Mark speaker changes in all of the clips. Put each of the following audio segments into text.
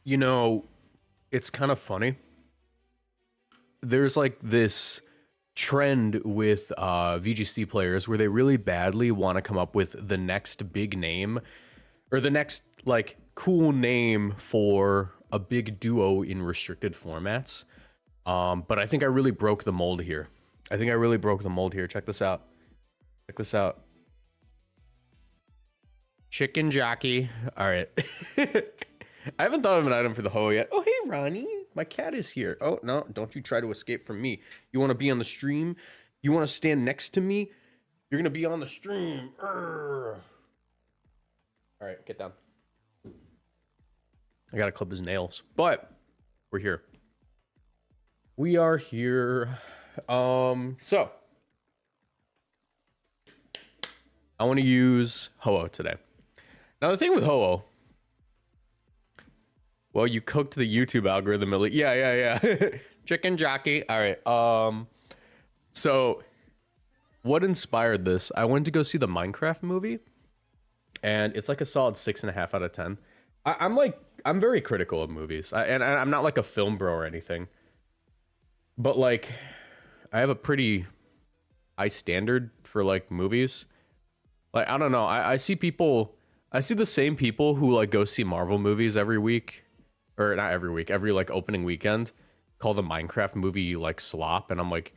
Speaker 1: You know, it's kind of funny. There's like this trend with VGC players where they really badly want to come up with the next big name or the next like cool name for a big duo in restricted formats. But I think I really broke the mold here. I think I really broke the mold here. Check this out. Check this out. Chicken jockey. All right. I haven't thought of an item for the hoe yet. Oh, hey, Ronnie. My cat is here. Oh, no. Don't you try to escape from me. You want to be on the stream? You want to stand next to me? You're going to be on the stream. Urgh. All right, get down. I got to clip his nails. But we're here. We are here. So I want to use Ho-Oh today. Now, the thing with Ho-Oh, well, you cooked the YouTube algorithm. Yeah. Chicken jockey. All right. So what inspired this? I went to go see the Minecraft movie, and it's like a solid 6.5 out of 10. I'm very critical of movies, and I'm not like a film bro or anything, but like, I have a pretty high standard for like movies. Like, I don't know. I see the same people who like go see Marvel movies every week, or not every week, every like opening weekend, call the Minecraft movie like slop. And I'm like,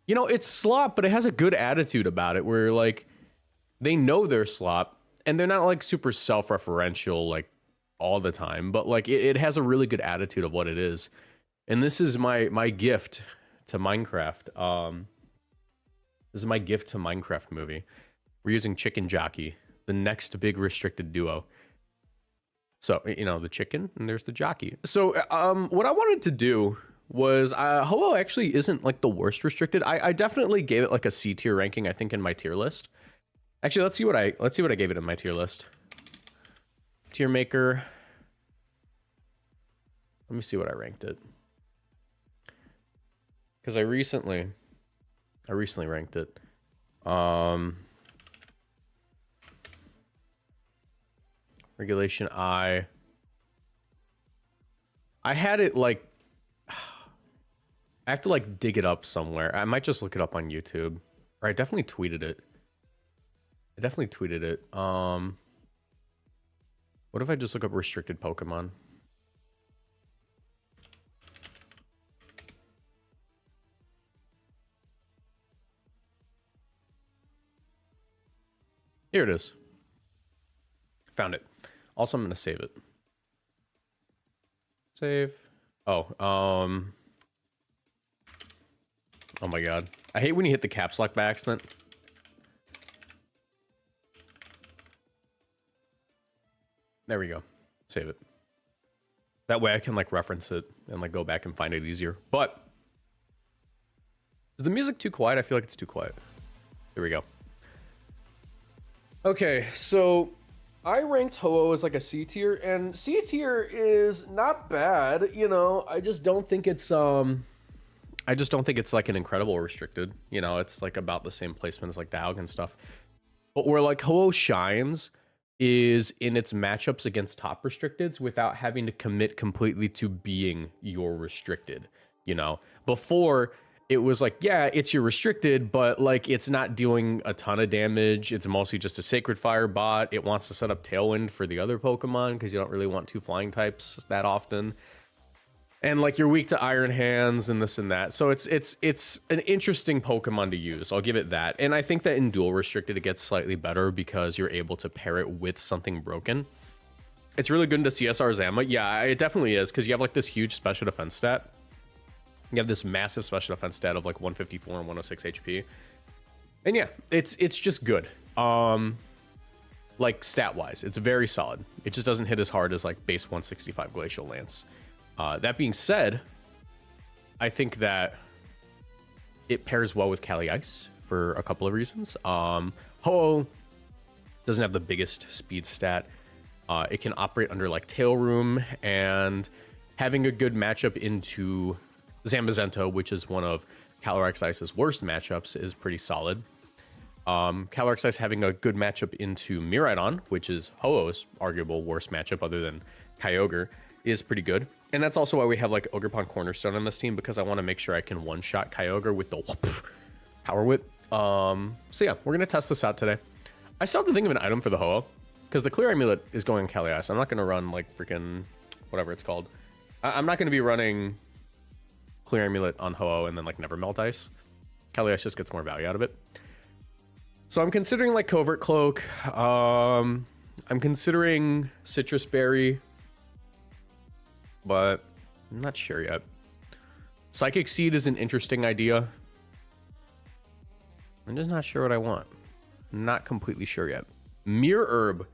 Speaker 1: it's slop, but it has a good attitude about it where like they know they're slop and they're not like super self-referential like all the time, but like it has a really good attitude of what it is. And this is my gift to Minecraft. This is my gift to Minecraft movie. We're using Chicken Jockey, the next big restricted duo. So, the chicken and there's the jockey. So, what I wanted to do was, Ho-Oh actually isn't like the worst restricted. I definitely gave it like a C tier ranking, I think, in my tier list. Actually, let's see what I gave it in my tier list. Tier maker. Let me see what I ranked it. Because I recently ranked it. Regulation I had it like, I have to like dig it up somewhere. I might just look it up on YouTube, or I definitely tweeted it. What if I just look up restricted Pokemon? Here it is. Found it. Also, I'm going to save it. Save. Oh my god. I hate when you hit the caps lock by accident. There we go. Save it. That way I can like reference it and like go back and find it easier. But is the music too quiet? I feel like it's too quiet. There we go. Okay, so I ranked Ho-Oh as like a C tier, and C tier is not bad, I just don't think it's like an incredible restricted. It's like about the same placement as like Dialga and stuff. But where like Ho-Oh shines is in its matchups against top restricteds without having to commit completely to being your restricted. Before it was like, yeah, it's your restricted, but like it's not doing a ton of damage. It's mostly just a Sacred Fire bot. It wants to set up Tailwind for the other Pokemon because you don't really want two flying types that often. And like you're weak to Iron Hands and this and that. So it's an interesting Pokemon to use. I'll give it that. And I think that in dual restricted, it gets slightly better because you're able to pair it with something broken. It's really good into CSR Zama. Yeah, it definitely is, because you have like this huge special defense stat. You have this massive special defense stat of like 154 and 106 HP. And yeah, it's just good. Like stat wise, it's very solid. It just doesn't hit as hard as like base 165 Glacial Lance. That being said, I think that it pairs well with Cali Ice for a couple of reasons. Ho-Oh doesn't have the biggest speed stat. It can operate under like Tail Room, and having a good matchup into Zamazenta, which is one of Calyrex Ice's worst matchups, is pretty solid. Calyrex Ice having a good matchup into Miraidon, which is Ho-Oh's arguable worst matchup other than Kyogre, is pretty good. And that's also why we have like Ogrepon Cornerstone on this team, because I want to make sure I can one-shot Kyogre with the Power Whip. So yeah, we're going to test this out today. I still have to think of an item for the Ho-Oh, because the Clear Amulet is going Kali Ice. I'm not going to run like freaking whatever it's called. I'm not going to be running Clear Amulet on Ho-Oh and then like never Melt Ice. Kali Ice just gets more value out of it. So I'm considering like Covert Cloak. I'm considering Citrus Berry, but I'm not sure yet. Psychic Seed is an interesting idea. I'm just not sure what I want. Not completely sure yet. Mirror Herb.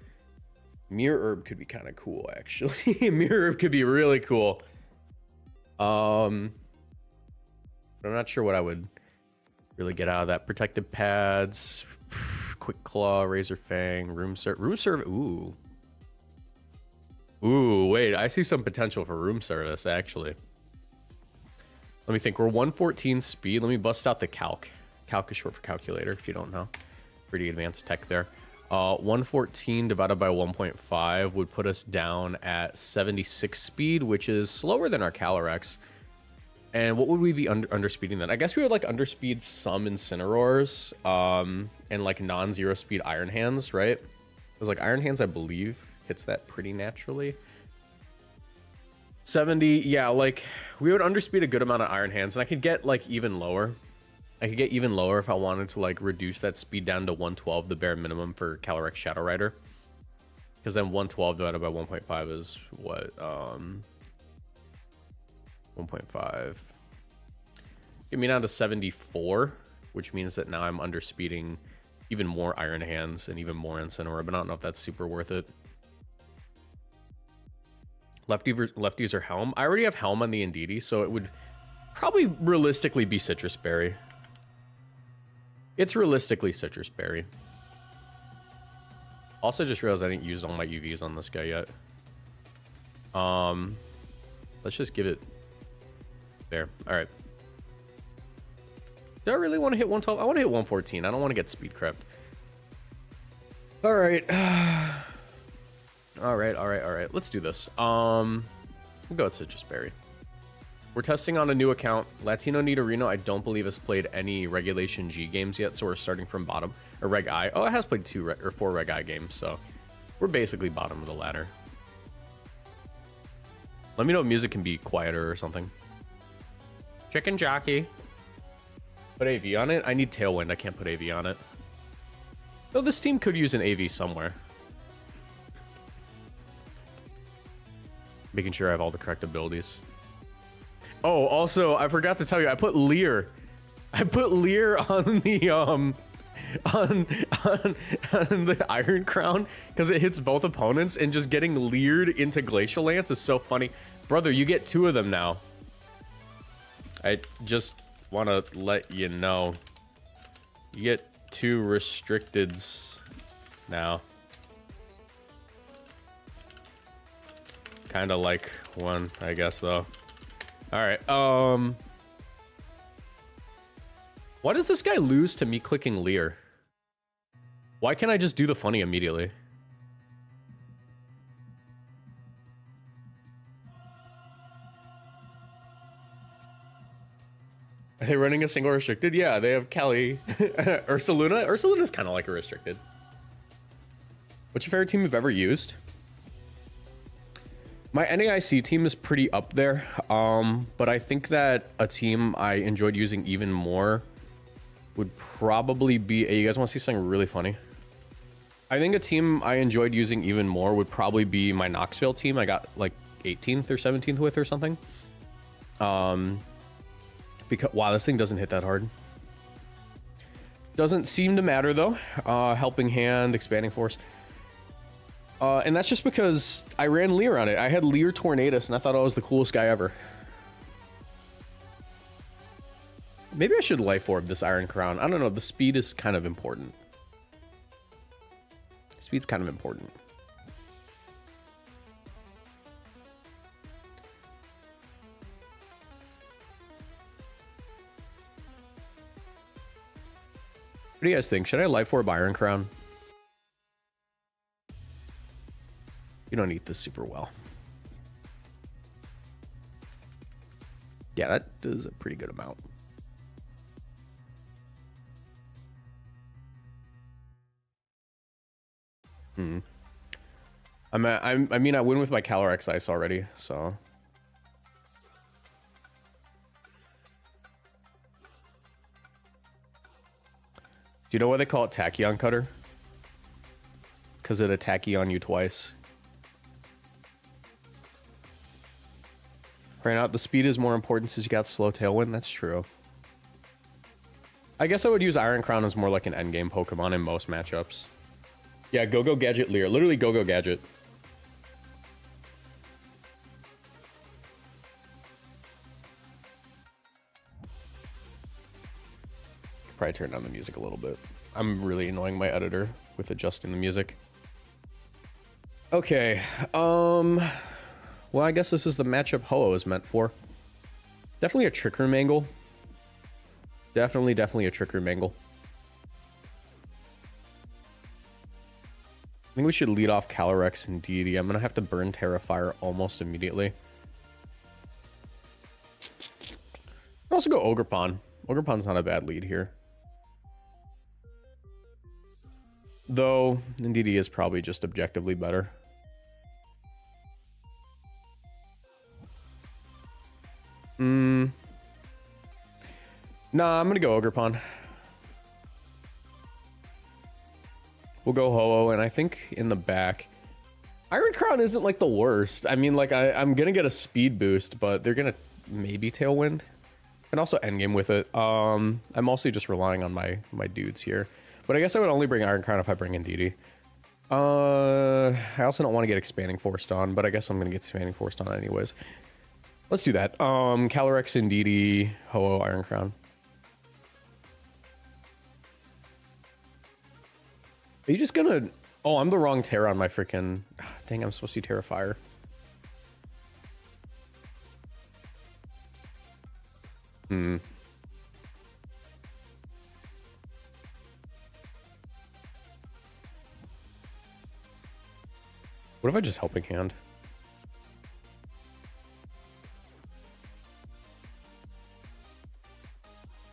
Speaker 1: Mirror Herb could be kind of cool, actually. Mirror Herb could be really cool. I'm not sure what I would really get out of that. Protective Pads, Quick Claw, Razor Fang, Room Serve. Ooh. Ooh, wait. I see some potential for Room Service, actually. Let me think. We're 114 speed. Let me bust out the Calc. Calc is short for calculator, if you don't know. Pretty advanced tech there. 114 divided by 1.5 would put us down at 76 speed, which is slower than our Calyrex. And what would we be underspeeding then? I guess we would like underspeed some Incineroars and like non-zero speed Iron Hands, right? Because like Iron Hands, I believe, hits that pretty naturally. 70, yeah, like we would underspeed a good amount of Iron Hands, and I could get like even lower. I could get even lower if I wanted to like reduce that speed down to 112, the bare minimum for Calyrex Shadow Rider. Because then 112 divided by 1.5 is what? 1.5. Get me down to 74, which means that now I'm underspeeding even more Iron Hands and even more Incineroar, but I don't know if that's super worth it. Lefties or Helm? I already have Helm on the Indeedee, so it would probably realistically be Citrus Berry. It's realistically Citrus Berry. Also just realized I didn't use all my UVs on this guy yet. Let's just give it there. All right. Do I really want to hit 112? I want to hit 114. I don't want to get speed crept. All right. All right. Let's do this. We'll go with Citrus Berry. We're testing on a new account. Latino Nidorino, I don't believe has played any Regulation G games yet, so we're starting from bottom. Or Reg I. Oh, it has played 4 Reg I games, so we're basically bottom of the ladder. Let me know if music can be quieter or something. Chicken Jockey. Put AV on it? I need Tailwind. I can't put AV on it. Though this team could use an AV somewhere. Making sure I have all the correct abilities. Oh, also, I forgot to tell you, I put Leer. I put Leer on the on the Iron Crown because it hits both opponents, and just getting leered into Glacial Lance is so funny. Brother, you get 2 of them now. I just want to let you know. You get 2 restricteds now. Kind of like 1, I guess, though. All right. Why does this guy lose to me clicking Leer? Why can't I just do the funny immediately? Are they running a single restricted? Yeah, they have Kelly. Ursaluna? Ursaluna's kind of like a restricted. What's your favorite team you've ever used? My NAIC team is pretty up there, but I think that a team I enjoyed using even more would probably be... Hey, you guys want to see something really funny? I think a team I enjoyed using even more would probably be my Knoxville team. I got like 18th or 17th with or something. Because wow, this thing doesn't hit that hard. Doesn't seem to matter though. Helping Hand, Expanding Force. And that's just because I ran Leer on it. I had Leer Tornadus, and I thought I was the coolest guy ever. Maybe I should Life Orb this Iron Crown. I don't know. The speed is kind of important. Speed's kind of important. What do you guys think? Should I Life Orb Iron Crown? You don't eat this super well. Yeah, that is a pretty good amount. I mean, I win with my Calyrex Ice already, so. Do you know why they call it Tachyon Cutter? Because it Tachyon you twice. Right now, the speed is more important since you got slow Tailwind. That's true. I guess I would use Iron Crown as more like an endgame Pokemon in most matchups. Yeah, Go-Go Gadget Leer. Literally Go-Go Gadget. Probably turn down the music a little bit. I'm really annoying my editor with adjusting the music. Okay, well, I guess this is the matchup Ho-Oh is meant for. Definitely a Trick Room angle. Definitely a Trick Room angle. I think we should lead off Calyrex and Deity. I'm gonna have to burn Terrafire almost immediately. I'll also go Ogerpon. Ogerpon's not a bad lead here. Though, Deity is probably just objectively better. Nah, I'm gonna go Ogerpon. We'll go Ho-Oh, and I think in the back, Iron Crown isn't like the worst. I mean, like I'm gonna get a speed boost, but they're gonna maybe Tailwind, and also endgame with it. I'm mostly just relying on my dudes here, but I guess I would only bring Iron Crown if I bring in Deity. I also don't want to get Expanding Forced on, but I guess I'm gonna get Expanding Forced on anyways. Let's do that. Calyrex and Deity, Ho-Oh, Iron Crown. Are you just gonna... Oh, I'm the wrong Terra on my freaking... Dang, I'm supposed to Terrafire. What if I just Helping Hand?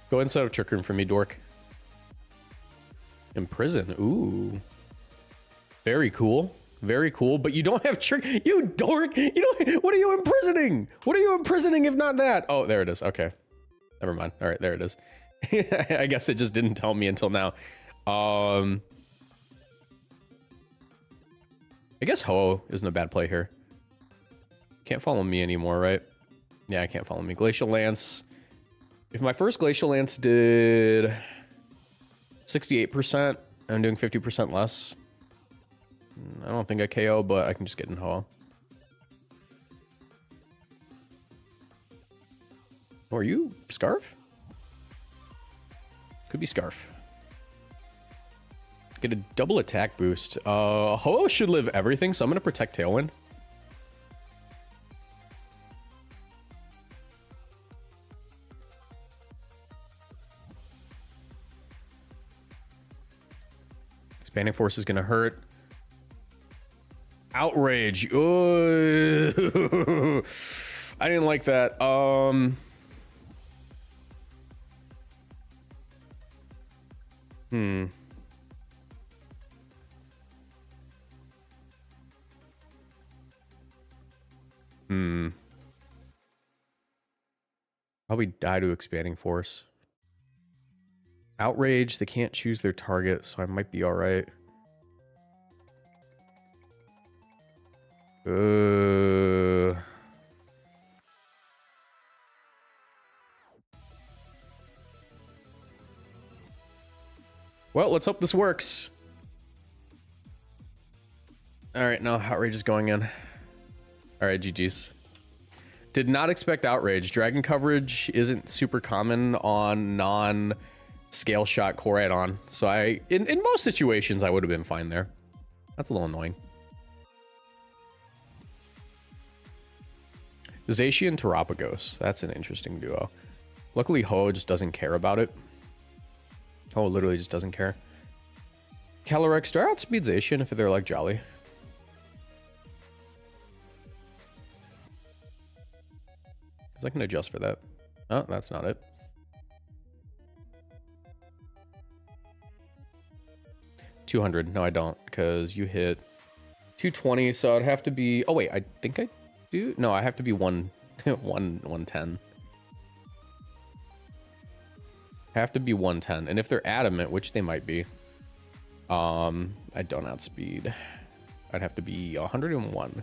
Speaker 1: Go inside of Trick Room for me, dork. Imprison. Ooh. Very cool. Very cool. But you don't have trick. You dork. You don't. What are you imprisoning? What are you imprisoning if not that? Oh, there it is. Okay. Never mind. All right. There it is. I guess it just didn't tell me until now. I guess Ho-Oh isn't a bad play here. Can't follow me anymore, right? Yeah, I can't follow me. Glacial Lance. If my first Glacial Lance did 68%, I'm doing 50% less. I don't think I KO, but I can just get in Ho-Oh. Oh, are you Scarf? Could be Scarf. Get a double attack boost. Ho-Oh should live everything, so I'm gonna protect Tailwind. Expanding Force is gonna hurt. Outrage. Ooh. I didn't like that. Probably die to Expanding Force. Outrage, they can't choose their target, so I might be alright. Well, let's hope this works. Alright, no, Outrage is going in. Alright, GG's. Did not expect Outrage. Dragon coverage isn't super common on non-scale shot core add-on. So in most situations, I would have been fine there. That's a little annoying. Zacian Terapagos. That's an interesting duo. Luckily, Ho just doesn't care about it. Ho literally just doesn't care. Calyrex, do I outspeed Zacian if they're like Jolly? Because I can adjust for that. Oh, that's not it. $200. No, I don't, because you hit 220, so it'd have to be... Oh, wait, I think I do? No, I have to be 110. Have to be 110. And if they're adamant, which they might be, I don't outspeed. I'd have to be 101. A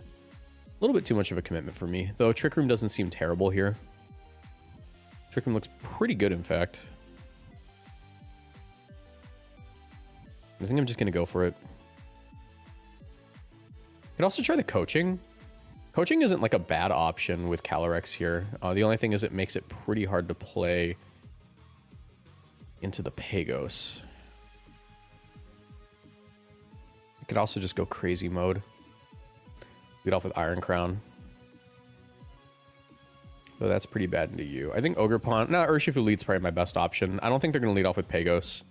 Speaker 1: little bit too much of a commitment for me, though. Trick Room doesn't seem terrible here. Trick Room looks pretty good, in fact. I think I'm just going to go for it. Could also try the coaching. Coaching isn't like a bad option with Calyrex here. The only thing is it makes it pretty hard to play into the Pagos. I could also just go crazy mode. Lead off with Iron Crown. So that's pretty bad into you. I think Ogre Pawn... No, Urshifu lead's probably my best option. I don't think they're going to lead off with Pagos.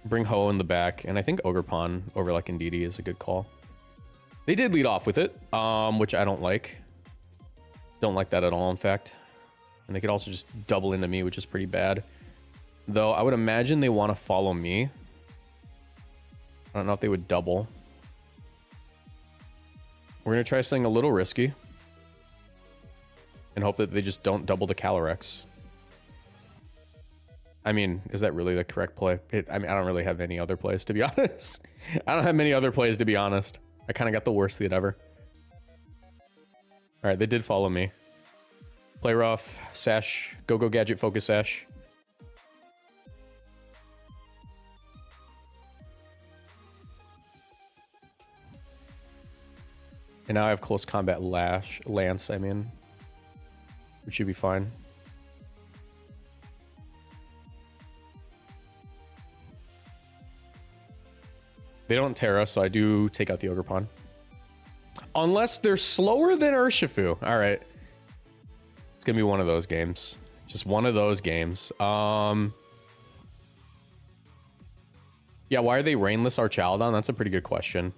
Speaker 1: Bring Ho in the back, and I think Ogre Pawn over like Indeedee is a good call. They did lead off with it, which I don't like. Don't like that at all, in fact. And they could also just double into me, which is pretty bad. Though I would imagine they want to follow me. I don't know if they would double. We're going to try something a little risky. And hope that they just don't double the Calyrex. I mean, is that really the correct play? I mean, I don't really have any other plays, to be honest. I don't have many other plays, to be honest. I kind of got the worst lead ever. All right, they did follow me. Play rough, Sash, go gadget, focus Sash. And now I have close combat Lance, I mean. Which should be fine. They don't Terra, so I do take out the Ogre Pawn. Unless they're slower than Urshifu. All right. It's going to be one of those games. Just one of those games. Yeah, why are they Rainless Archaludon? That's a pretty good question.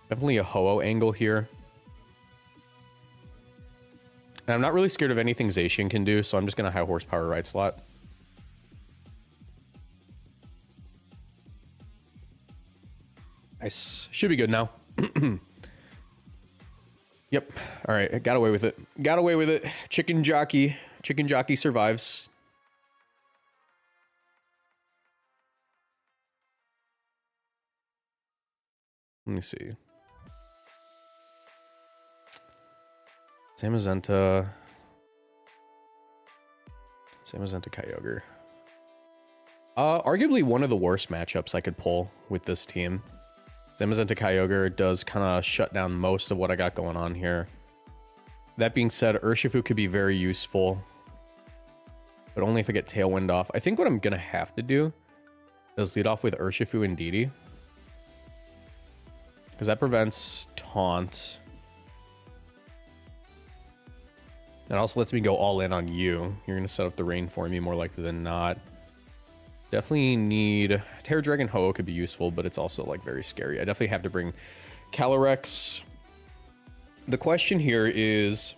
Speaker 1: Definitely a Ho-Oh angle here. And I'm not really scared of anything Zacian can do, so I'm just going to high horsepower right slot. Nice. Should be good now. Yep. All right. I got away with it. Got away with it. Chicken Jockey. Chicken Jockey survives. Let me see. Zamazenta. Zamazenta Kyogre. Arguably one of the worst matchups I could pull with this team. Zamazenta Kyogre does kind of shut down most of what I got going on here. That being said, Urshifu could be very useful. But only if I get Tailwind off. I think what I'm going to have to do is lead off with Urshifu and Indeedee. Because that prevents Taunt. It also lets me go all in on you. You're going to set up the rain for me more likely than not. Definitely need... Terra Dragon Ho-Oh could be useful, but it's also like very scary. I definitely have to bring Calyrex. The question here is,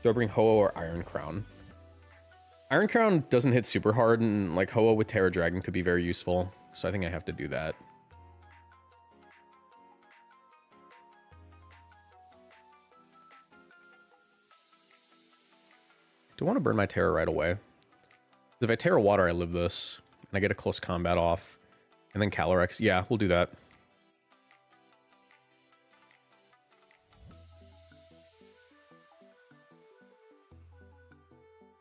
Speaker 1: do I bring Ho-Oh or Iron Crown? Iron Crown doesn't hit super hard, and like Ho-Oh with Terra Dragon could be very useful. So I think I have to do that. Do I want to burn my Terra right away? If I Terra Water, I live this. And I get a close combat off. And then Calyrex. Yeah, we'll do that.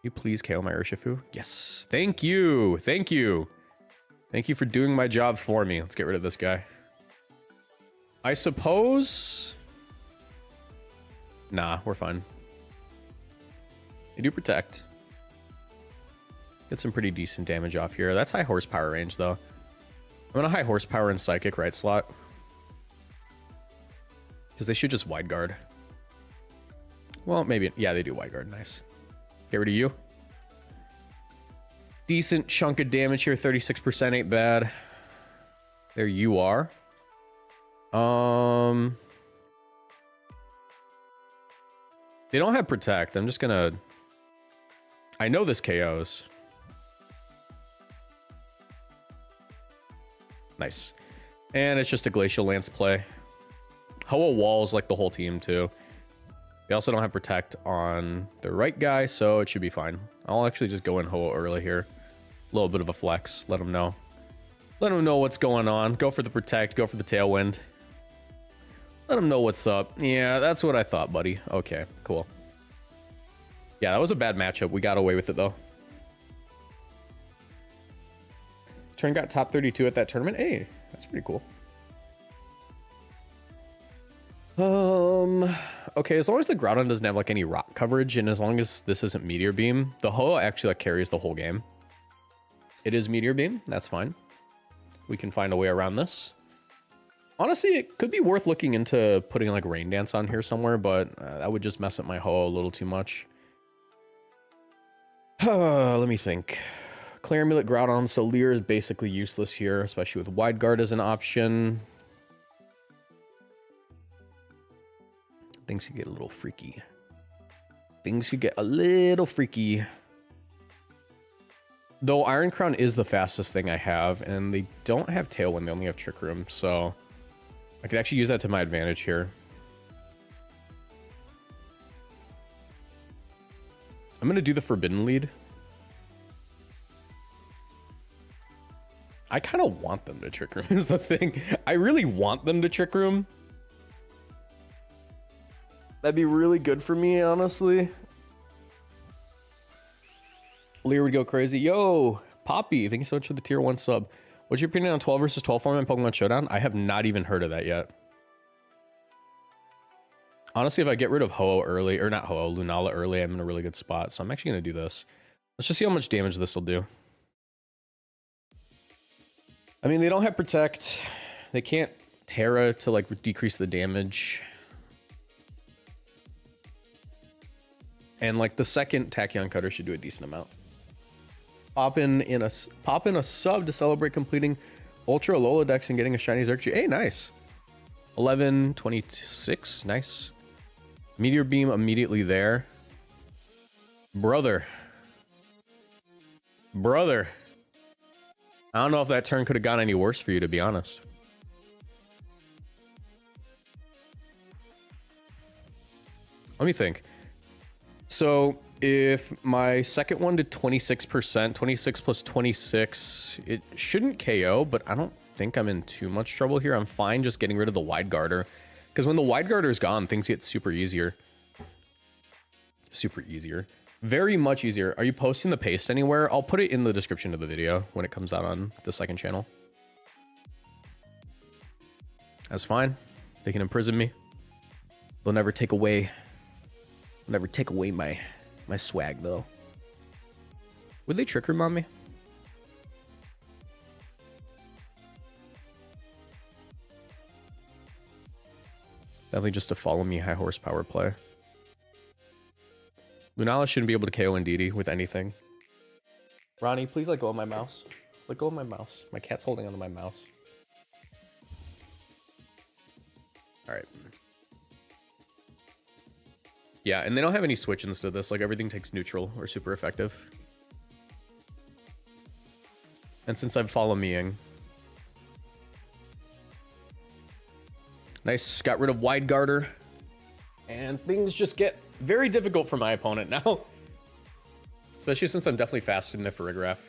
Speaker 1: You please KO my Urshifu? Yes. Thank you. Thank you. Thank you for doing my job for me. Let's get rid of this guy. I suppose... Nah, we're fine. They do protect. Get some pretty decent damage off here. That's high horsepower range, though. I'm gonna high horsepower and psychic right slot. Because they should just wide guard. Well, maybe. Yeah, they do wide guard. Nice. Get rid of you. Decent chunk of damage here. 36% ain't bad. There you are. They don't have Protect. I'm just gonna... I know this KOs. Nice. And it's just a Glacial Lance play. Hoa walls like the whole team too. They also don't have Protect on the right guy, so it should be fine. I'll actually just go in Hoa early here. A little bit of a flex. Let him know. Let him know what's going on. Go for the Protect. Go for the Tailwind. Let him know what's up. Yeah, that's what I thought, buddy. Okay, cool. Yeah, that was a bad matchup. We got away with it, though. Turn got top 32 at that tournament. Hey, that's pretty cool. Okay, as long as the Groudon doesn't have, like, any rock coverage, and as long as this isn't Meteor Beam, the Hoa actually, like, carries the whole game. It is Meteor Beam. That's fine. We can find a way around this. Honestly, it could be worth looking into putting, like, Rain Dance on here somewhere, but that would just mess up my Hoa a little too much. Let me think. Clear Amulet Groudon, so Leer is basically useless here, especially with Wide Guard as an option. Things could get a little freaky. Things could get a little freaky. Though Iron Crown is the fastest thing I have, and they don't have Tailwind, they only have Trick Room, so I could actually use that to my advantage here. I'm gonna do the Forbidden Lead. I kind of want them to Trick Room is the thing. I really want them to Trick Room. That'd be really good for me, honestly. Leer would go crazy. Yo, Poppy, thank you so much for the tier 1 sub. What's your opinion on 12 versus 12 form in Pokemon Showdown? I have not even heard of that yet. Honestly, if I get rid of Ho-Oh early, or not Ho-Oh, Lunala early, I'm in a really good spot. So I'm actually going to do this. Let's just see how much damage this will do. I mean, they don't have Protect. They can't Terra to, like, decrease the damage. And, like, the second Tachyon Cutter should do a decent amount. Pop in a sub to celebrate completing Ultra Alola Dex and getting a shiny Xerxes. Hey, nice. 11:26. Nice. Meteor Beam immediately there. Brother. I don't know if that turn could have gone any worse for you, to be honest. Let me think. So if my second one did 26%, 26 plus 26, it shouldn't KO, but I don't think I'm in too much trouble here. I'm fine just getting rid of the Wide Guarder. Because when the Wide Guarder is gone, things get super easier. Super easier. Very much easier. Are you posting the paste anywhere? I'll put it in the description of the video when it comes out on the second channel. That's fine. They can imprison me. They'll never take away... Never take away my swag, though. Would they Trick Room on me? Definitely just a follow me high horsepower play. Lunala shouldn't be able to KO Indeedee with anything. Ronnie, please let go of my mouse. Let go of my mouse. My cat's holding onto my mouse. Alright. Yeah, and they don't have any switch-ins to this. Like, everything takes neutral or super effective. And since I'm follow-meing... Nice, got rid of Wide Guarder. And things just get very difficult for my opponent now. Especially since I'm definitely faster than the Farigiraf.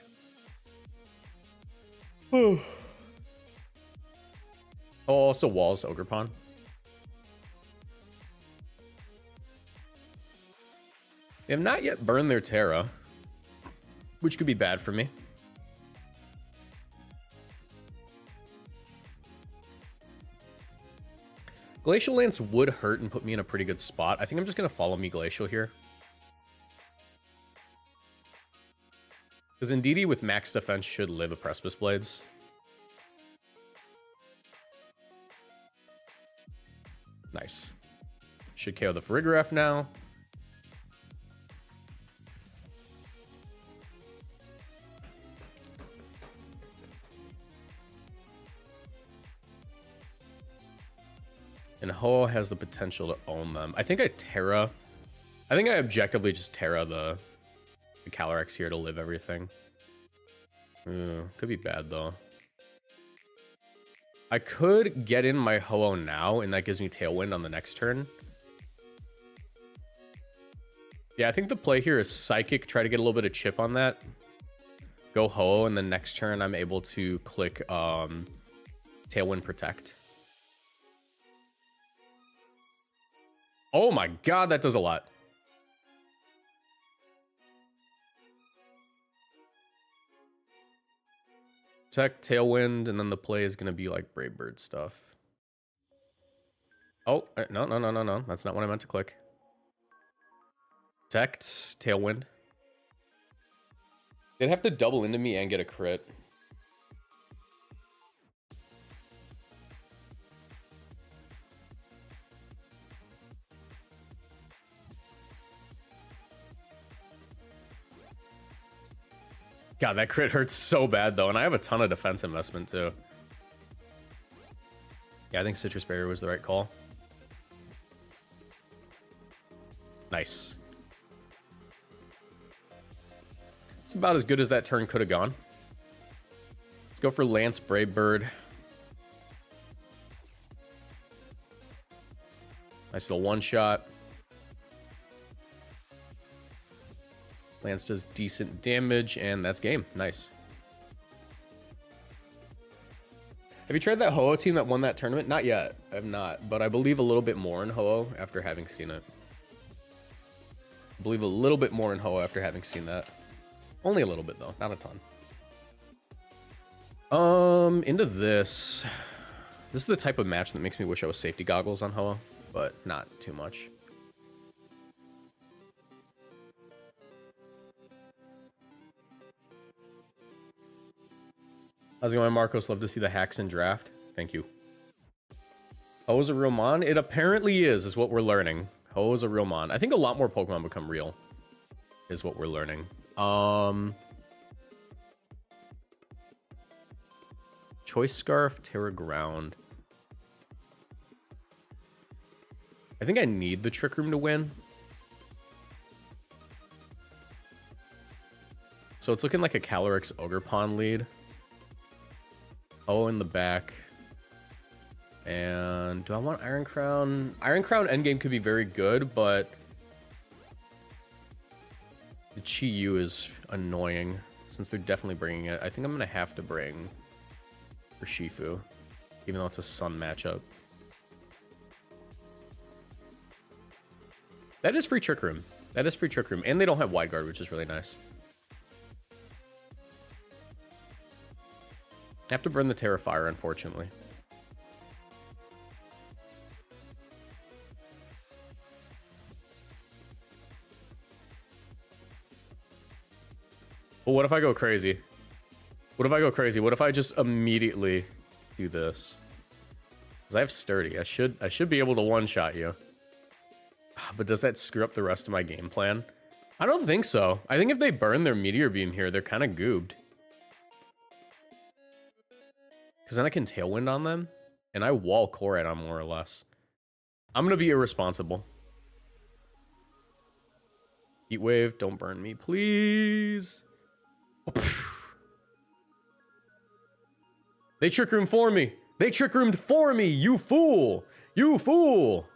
Speaker 1: Oh, also Walls, Ogerpon. They have not yet burned their Terra, which could be bad for me. Glacial Lance would hurt and put me in a pretty good spot. I think I'm just going to follow me Glacial here. Because Indeedee with max defense should live a Precipice Blades. Nice. Should KO the Farigiraf now. And Ho has the potential to own them. I think I Terra I think I objectively just Terra the Calyrex here to live everything. Could be bad though. I could get in my Ho-Oh now, and that gives me Tailwind on the next turn. Yeah, I think the play here is Psychic, try to get a little bit of chip on that. Go Ho-Oh, and then next turn I'm able to click Tailwind Protect. Oh my god, that does a lot. Protect, Tailwind, and then the play is going to be like Brave Bird stuff. Oh, no. That's not what I meant to click. Protect, Tailwind. They'd have to double into me and get a crit. God, that crit hurts so bad, though, and I have a ton of defense investment, too. Yeah, I think Citrus Barrier was the right call. Nice. It's about as good as that turn could have gone. Let's go for Lance Brave Bird. Nice little one-shot. Lance does decent damage, and that's game. Nice. Have you tried that Ho-Oh team that won that tournament? Not yet. I have not, but I believe a little bit more in Ho-Oh after having seen it. I believe a little bit more in Ho-Oh after having seen that. Only a little bit, though. Not a ton. Into this. This is the type of match that makes me wish I was safety goggles on Ho-Oh, but not too much. How's it going, Marcos? Love to see the hacks in draft. Thank you. Ho is a real mon? It apparently is what we're learning. Ho is a real mon. I think a lot more Pokemon become real, is what we're learning. Choice Scarf, Terra Ground. I think I need the Trick Room to win. So it's looking like a Calyrex Ogerpon lead. Oh, in the back. And do I want Iron Crown? Iron Crown endgame could be very good, but the Chi-Yu is annoying since they're definitely bringing it. I think I'm going to have to bring for Shifu, even though it's a Sun matchup. That is free Trick Room. That is free Trick Room. And they don't have Wide Guard, which is really nice. I have to burn the Terrifier, unfortunately. But what if I go crazy? What if I go crazy? What if I just immediately do this? Because I have Sturdy. I should be able to one-shot you. But does that screw up the rest of my game plan? I don't think so. I think if they burn their Meteor Beam here, they're kind of goobed. Because then I can Tailwind on them, and I wall Korat on more or less. I'm going to be irresponsible. Heat Wave, don't burn me, please. They Trick Room for me. They Trick Roomed for me, you fool. You fool.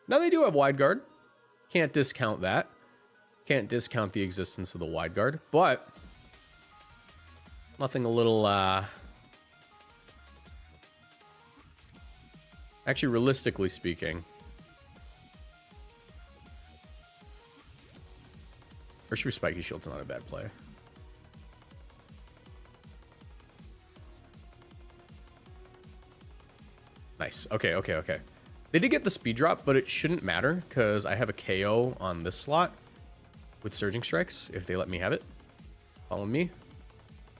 Speaker 1: Now they do have Wide Guard. Can't discount that. Can't discount the existence of the Wide Guard, but nothing a little, actually, realistically speaking, Urshifu Spiky Shield's not a bad play. Nice. Okay. They did get the speed drop, but it shouldn't matter because I have a KO on this slot with Surging Strikes if they let me have it. Follow me.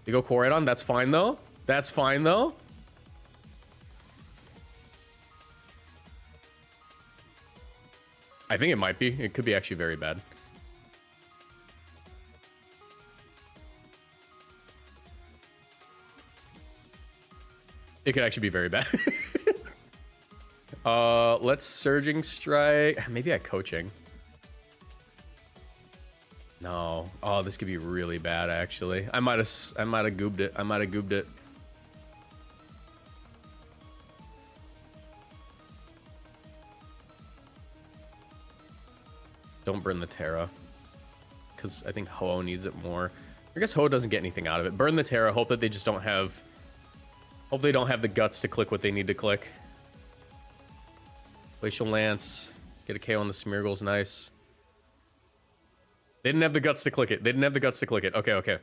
Speaker 1: They go Koraidon. That's fine, though. That's fine, though. I think it might be. It could be actually very bad. It could actually be very bad. Let's Surging Strike. Maybe I Coaching. No. Oh, this could be really bad, actually. I might have goobed it. I might have goobed it. Don't burn the Terra. Because I think Ho-Oh needs it more. I guess Ho-Oh doesn't get anything out of it. Burn the Terra. Hope that they just don't have... Hope they don't have the guts to click what they need to click. Glacial Lance. Get a KO on the Smeargles. Nice. They didn't have the guts to click it. They didn't have the guts to click it. Okay, okay.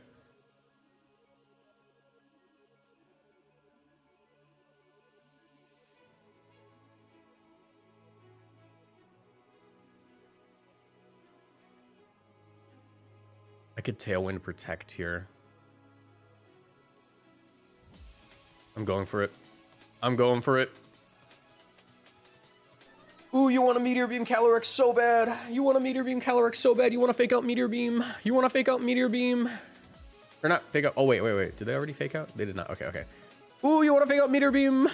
Speaker 1: I could Tailwind Protect here. I'm going for it. I'm going for it. Ooh, you want a Meteor Beam Calyrex so bad. You want a Meteor Beam Calyrex so bad. You want to fake out Meteor Beam. You want to fake out Meteor Beam. Or not fake out. Oh, wait. Did they already fake out? They did not. Okay, okay. Ooh, you want to fake out Meteor Beam.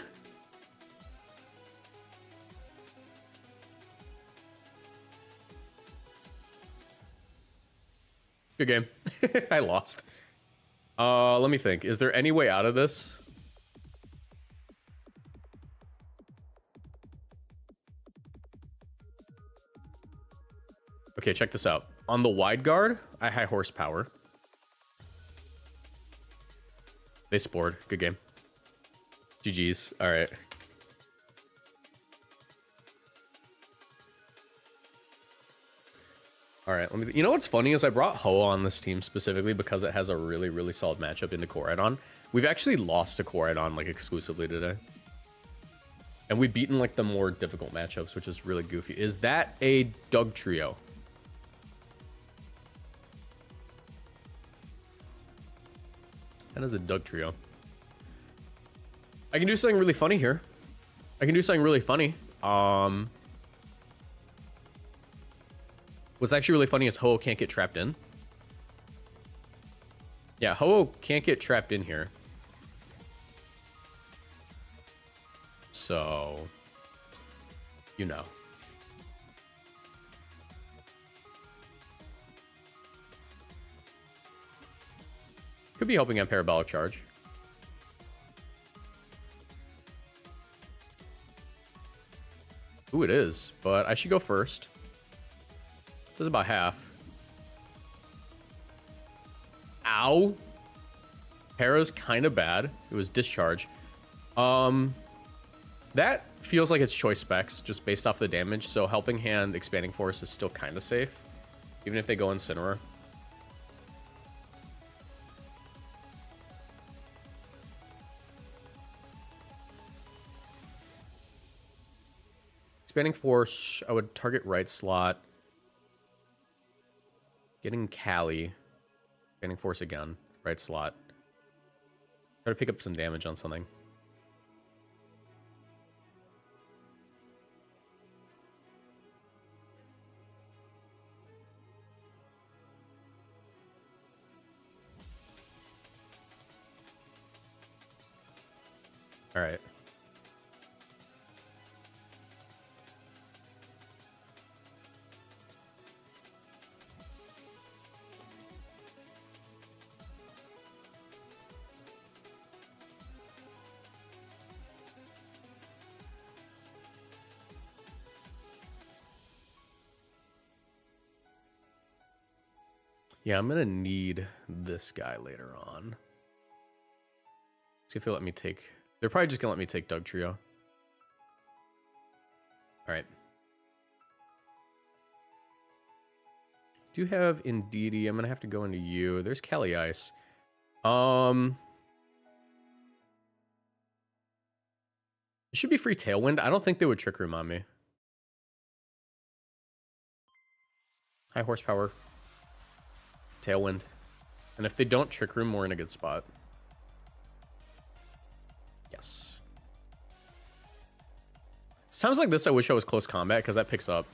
Speaker 1: Good game. I lost. Let me think. Is there any way out of this? Okay, check this out. On the wide guard, I high horsepower. They spored. Good game. GG's. All right. All right. Let me. You know what's funny is I brought Ho on this team specifically because it has a really, really solid matchup into Koraidon. We've actually lost to Koraidon like exclusively today. And we've beaten like the more difficult matchups, which is really goofy. Is that a Doug Trio? That is a Doug Trio. I can do something really funny here. I can do something really funny. What's actually really funny is Ho-Oh can't get trapped in. Yeah, Ho-Oh can't get trapped in here. So, you know. Could be helping on Parabolic Charge. Ooh, it is, but I should go first. Does about half. Ow. Para's kind of bad. It was Discharge. That feels like it's choice specs, just based off the damage, so Helping Hand, Expanding Force is still kind of safe, even if they go Incineroar. Expanding Force, I would target right slot. Getting Cali. Expanding Force again. Right slot. Try to pick up some damage on something. Alright. Yeah, I'm gonna need this guy later on. See if they'll let me take... They're probably just gonna let me take Doug Trio. Alright. Do have Indeedee. I'm gonna have to go into you. There's Cali Ice. It should be free Tailwind. I don't think they would Trick Room on me. High horsepower. Tailwind. And if they don't Trick Room, we're in a good spot. Yes. It's times like this I wish I was close combat, because that picks up.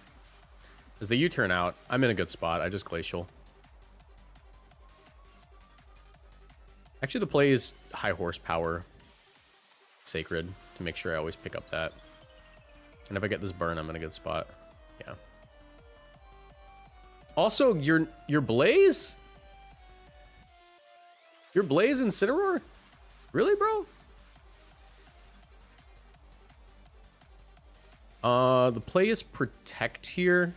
Speaker 1: As the U-turn out, I'm in a good spot. I just Glacial. Actually, the play is high horsepower. Sacred, to make sure I always pick up that. And if I get this burn, I'm in a good spot. Yeah. Also, your Blaze? Your Blaze Incineroar? Really, bro? The play is protect here.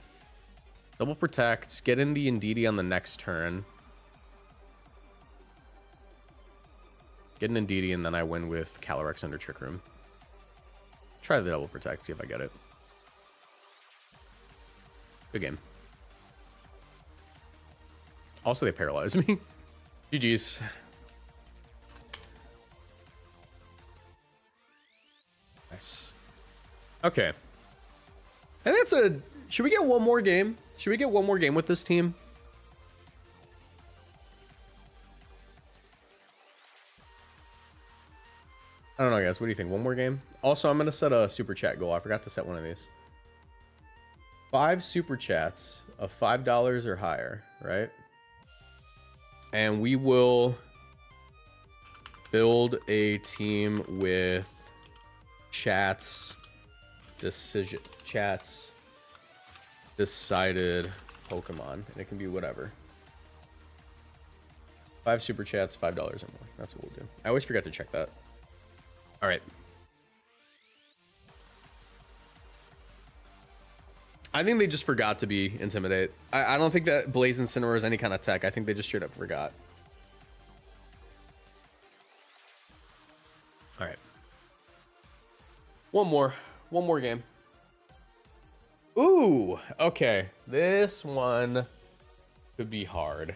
Speaker 1: Double protect. Get in the Indeedee on the next turn. Get an Indeedee, and then I win with Calyrex under Trick Room. Try the double protect, see if I get it. Good game. Also, they paralyzed me. GG's. Nice. Okay. And that's a... Should we get one more game? Should we get one more game with this team? I don't know, guys. What do you think? One more game? Also, I'm going to set a super chat goal. I forgot to set one of these. 5 super chats of $5 or higher, right? And we will build a team with chats decided Pokemon, and it can be whatever. 5 super chats, $5 or more. That's what we'll do. I always forget to check that. All right. I think they just forgot to be Intimidate. I don't think that Blaze Incineroar is any kind of tech. I think they just straight up forgot. All right. One more game. Ooh, okay. This one could be hard.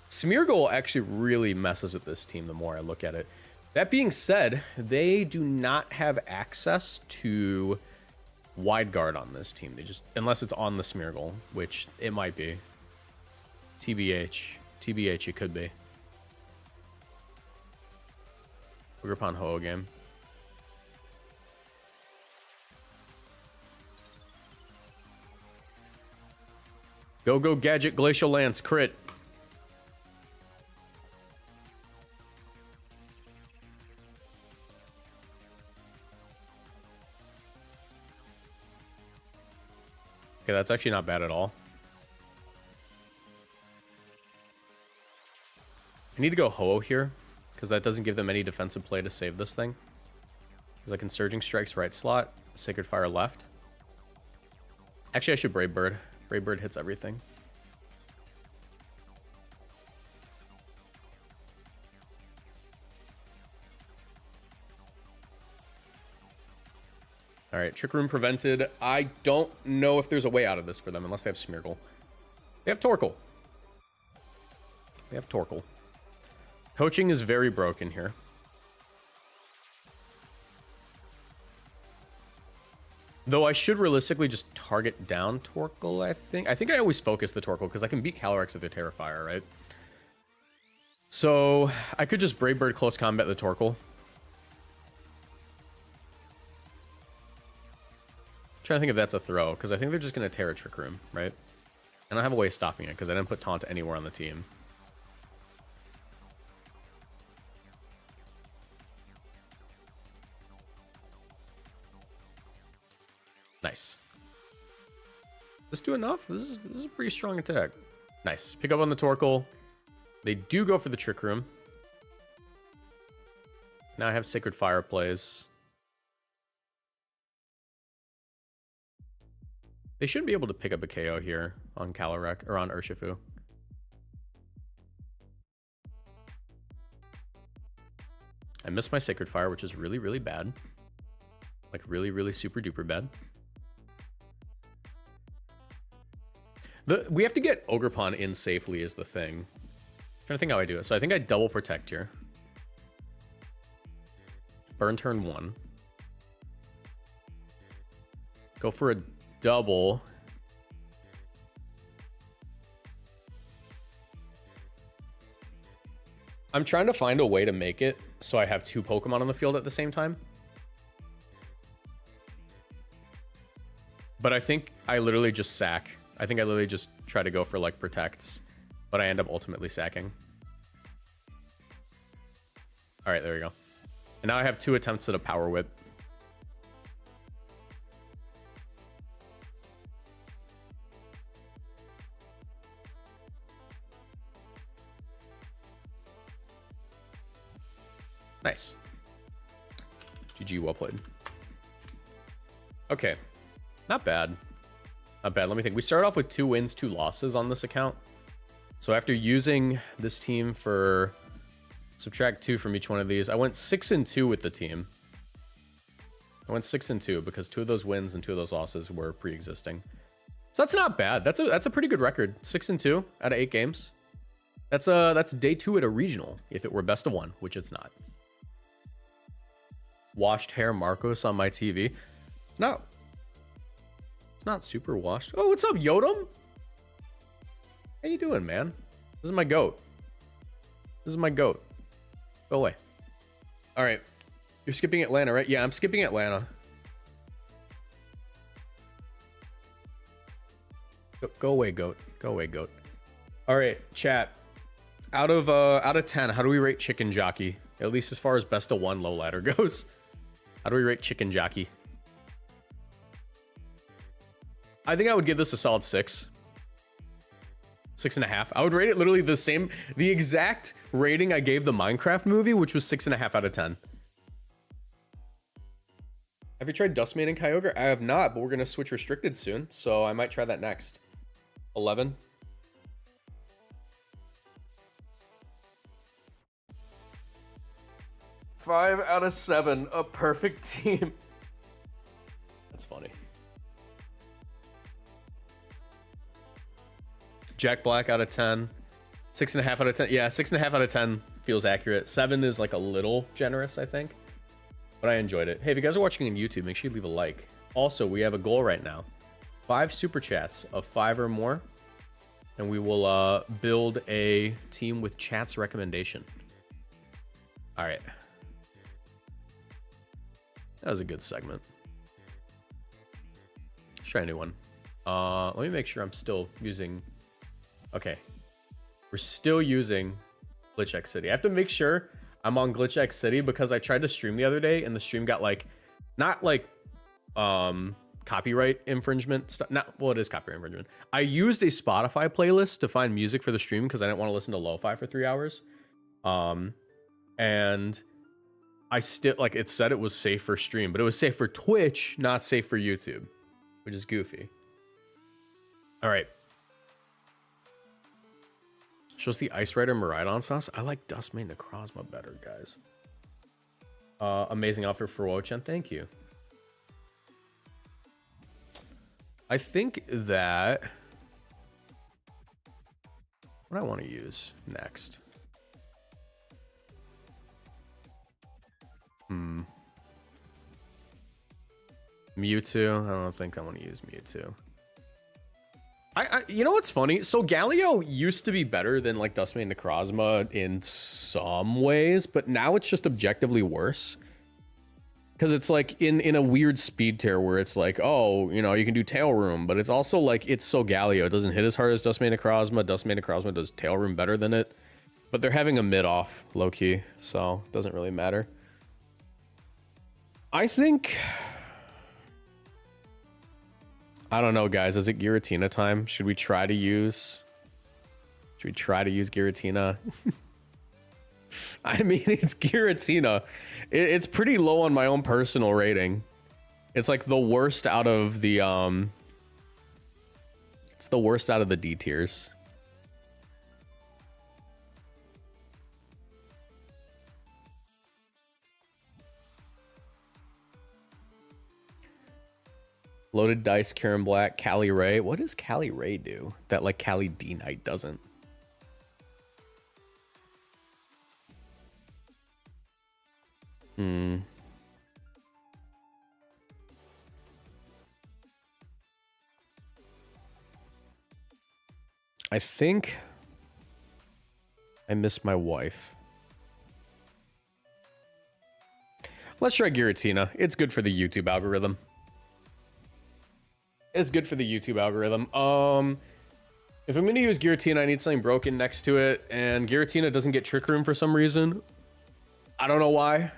Speaker 1: Smeargle actually really messes with this team the more I look at it. That being said, they do not have access to wide guard on this team. They just, unless it's on the Smeargle, which it might be. TBH, it could be. Ugrapon Ho game. Go Gadget Glacial Lance crit. Okay, that's actually not bad at all. I need to go Ho-Oh here, because that doesn't give them any defensive play to save this thing. Because I can Surging Strikes right slot, Sacred Fire left. Actually, I should Brave Bird. Brave Bird hits everything. All right, Trick Room prevented. I don't know if there's a way out of this for them unless they have Smeargle. They have Torkoal. They have Torkoal. Coaching is very broken here. Though I should realistically just target down Torkoal, I think. I think I always focus the Torkoal because I can beat Calyrex with the Terrafire, right? So I could just Brave Bird close combat the Torkoal. Trying to think if that's a throw, because I think they're just going to tear a Trick Room, right? I don't have a way of stopping it, because I didn't put Taunt anywhere on the team. Nice. Does this do enough? This is a pretty strong attack. Nice. Pick up on the Torkoal. They do go for the Trick Room. Now I have Sacred Fire plays. They should be able to pick up a KO here on Calyrex or on Urshifu. I missed my Sacred Fire, which is really, really bad. Like really, really super duper bad. We have to get Ogerpon in safely is the thing. I'm trying to think how I do it. So I think I double protect here. Burn turn 1. Go for a double. I'm trying to find a way to make it so I have 2 Pokemon on the field at the same time. But I think I literally just sack. I think I literally just try to go for like protects, but I end up ultimately sacking. All right, there we go. And now I have 2 attempts at a Power Whip. Nice. GG, well played. Okay. Not bad. Not bad. Let me think. We started off with 2 wins, 2 losses on this account. So after using this team for subtract 2 from each one of these, I went 6-2 with the team. I went 6-2 because 2 of those wins and 2 of those losses were pre-existing. So that's not bad. That's a pretty good record. 6-2 out of 8 games. That's day 2 at a regional if it were best of 1, which it's not. Washed hair Marcos on my TV. It's not super washed. Oh, what's up, Yodam? How you doing, man? This is my goat. This is my goat. Go away. All right. You're skipping Atlanta, right? Yeah, I'm skipping Atlanta. Go away, goat. Go away, goat. All right, chat. Out of 10, how do we rate Chicken Jockey? At least as far as best of 1 low ladder goes. How do we rate Chicken Jockey? I think I would give this a solid 6. 6.5. I would rate it literally the exact rating I gave the Minecraft movie, which was 6.5 out of 10. Have you tried Dustmane and Kyogre? I have not, but we're gonna switch restricted soon, so I might try that next. 11. Five out of 7, a perfect team. That's funny. Jack Black out of 10. 6.5 out of 10. Yeah, 6.5 out of 10 feels accurate. 7 is like a little generous, I think. But I enjoyed it. Hey, if you guys are watching on YouTube, make sure you leave a like. Also, we have a goal right now. 5 super chats of 5 or more. And we will build a team with chat's recommendation. All right. That was a good segment. Let's try a new one. Let me make sure I'm still using... Okay. We're still using GlitchX City. I have to make sure I'm on GlitchX City because I tried to stream the other day and the stream got like... Not like... copyright infringement stuff. Well, it is copyright infringement. I used a Spotify playlist to find music for the stream because I didn't want to listen to lo-fi for 3 hours. And... I still, like, it said it was safe for stream, but it was safe for Twitch, not safe for YouTube, which is goofy. All right. Shows the Ice Rider Miraidon sauce. I like Dustmane Necrozma better, guys. Amazing outfit for Wochen. Thank you. I think that... What I want to use next... Mewtwo. I don't think I want to use Mewtwo. You know what's funny? So Galio used to be better than like Dustmane Necrozma in some ways, but now it's just objectively worse. Because it's like in a weird speed tier where it's like, oh, you know, you can do Tail Room, but it's also like it's so Galio. It doesn't hit as hard as Dustmane Necrozma. Dustmane Necrozma does Tail Room better than it. But they're having a mid off, low key, so it doesn't really matter. I think... I don't know, guys. Is it Giratina time? Should we try to use Giratina? I mean, it's Giratina. It's pretty low on my own personal rating. It's like the worst out of the it's the worst out of the D tiers. Loaded Dice, Karen Black, Cali Ray. What does Cali Ray do that like Cali D Knight doesn't? I think I miss my wife. Let's try Giratina. It's good for the YouTube algorithm. It's good for the YouTube algorithm. If I'm going to use Giratina, I need something broken next to it. And Giratina doesn't get Trick Room for some reason. I don't know why.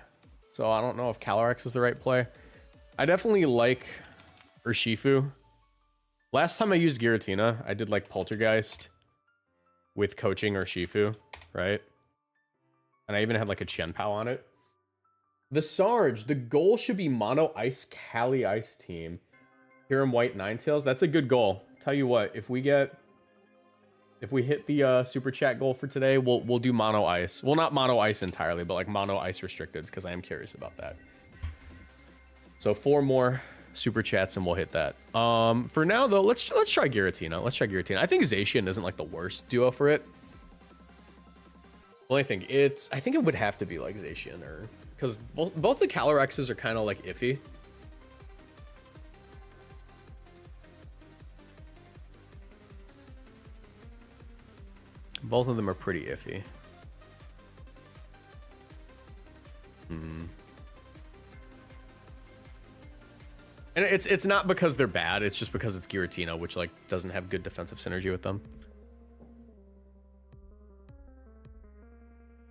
Speaker 1: So I don't know if Calyrex is the right play. I definitely like Urshifu. Last time I used Giratina, I did like Poltergeist with coaching Urshifu, right? And I even had like a Chen Pao on it. The Sarge, the goal should be mono ice Cali ice team. Hiram White Ninetales. That's a good goal. Tell you what, if we hit the super chat goal for today, we'll do mono ice. Well, not mono ice entirely, but like mono ice restricteds, because I am curious about that. So 4 more super chats and we'll hit that. For now though, let's try Giratina. Let's try Giratina. I think Zacian isn't like the worst duo for it. Well, I think it would have to be like Zacian, or because both the Calorexes are kind of like iffy. Both of them are pretty iffy. And it's not because they're bad, it's just because it's Giratina, which like doesn't have good defensive synergy with them.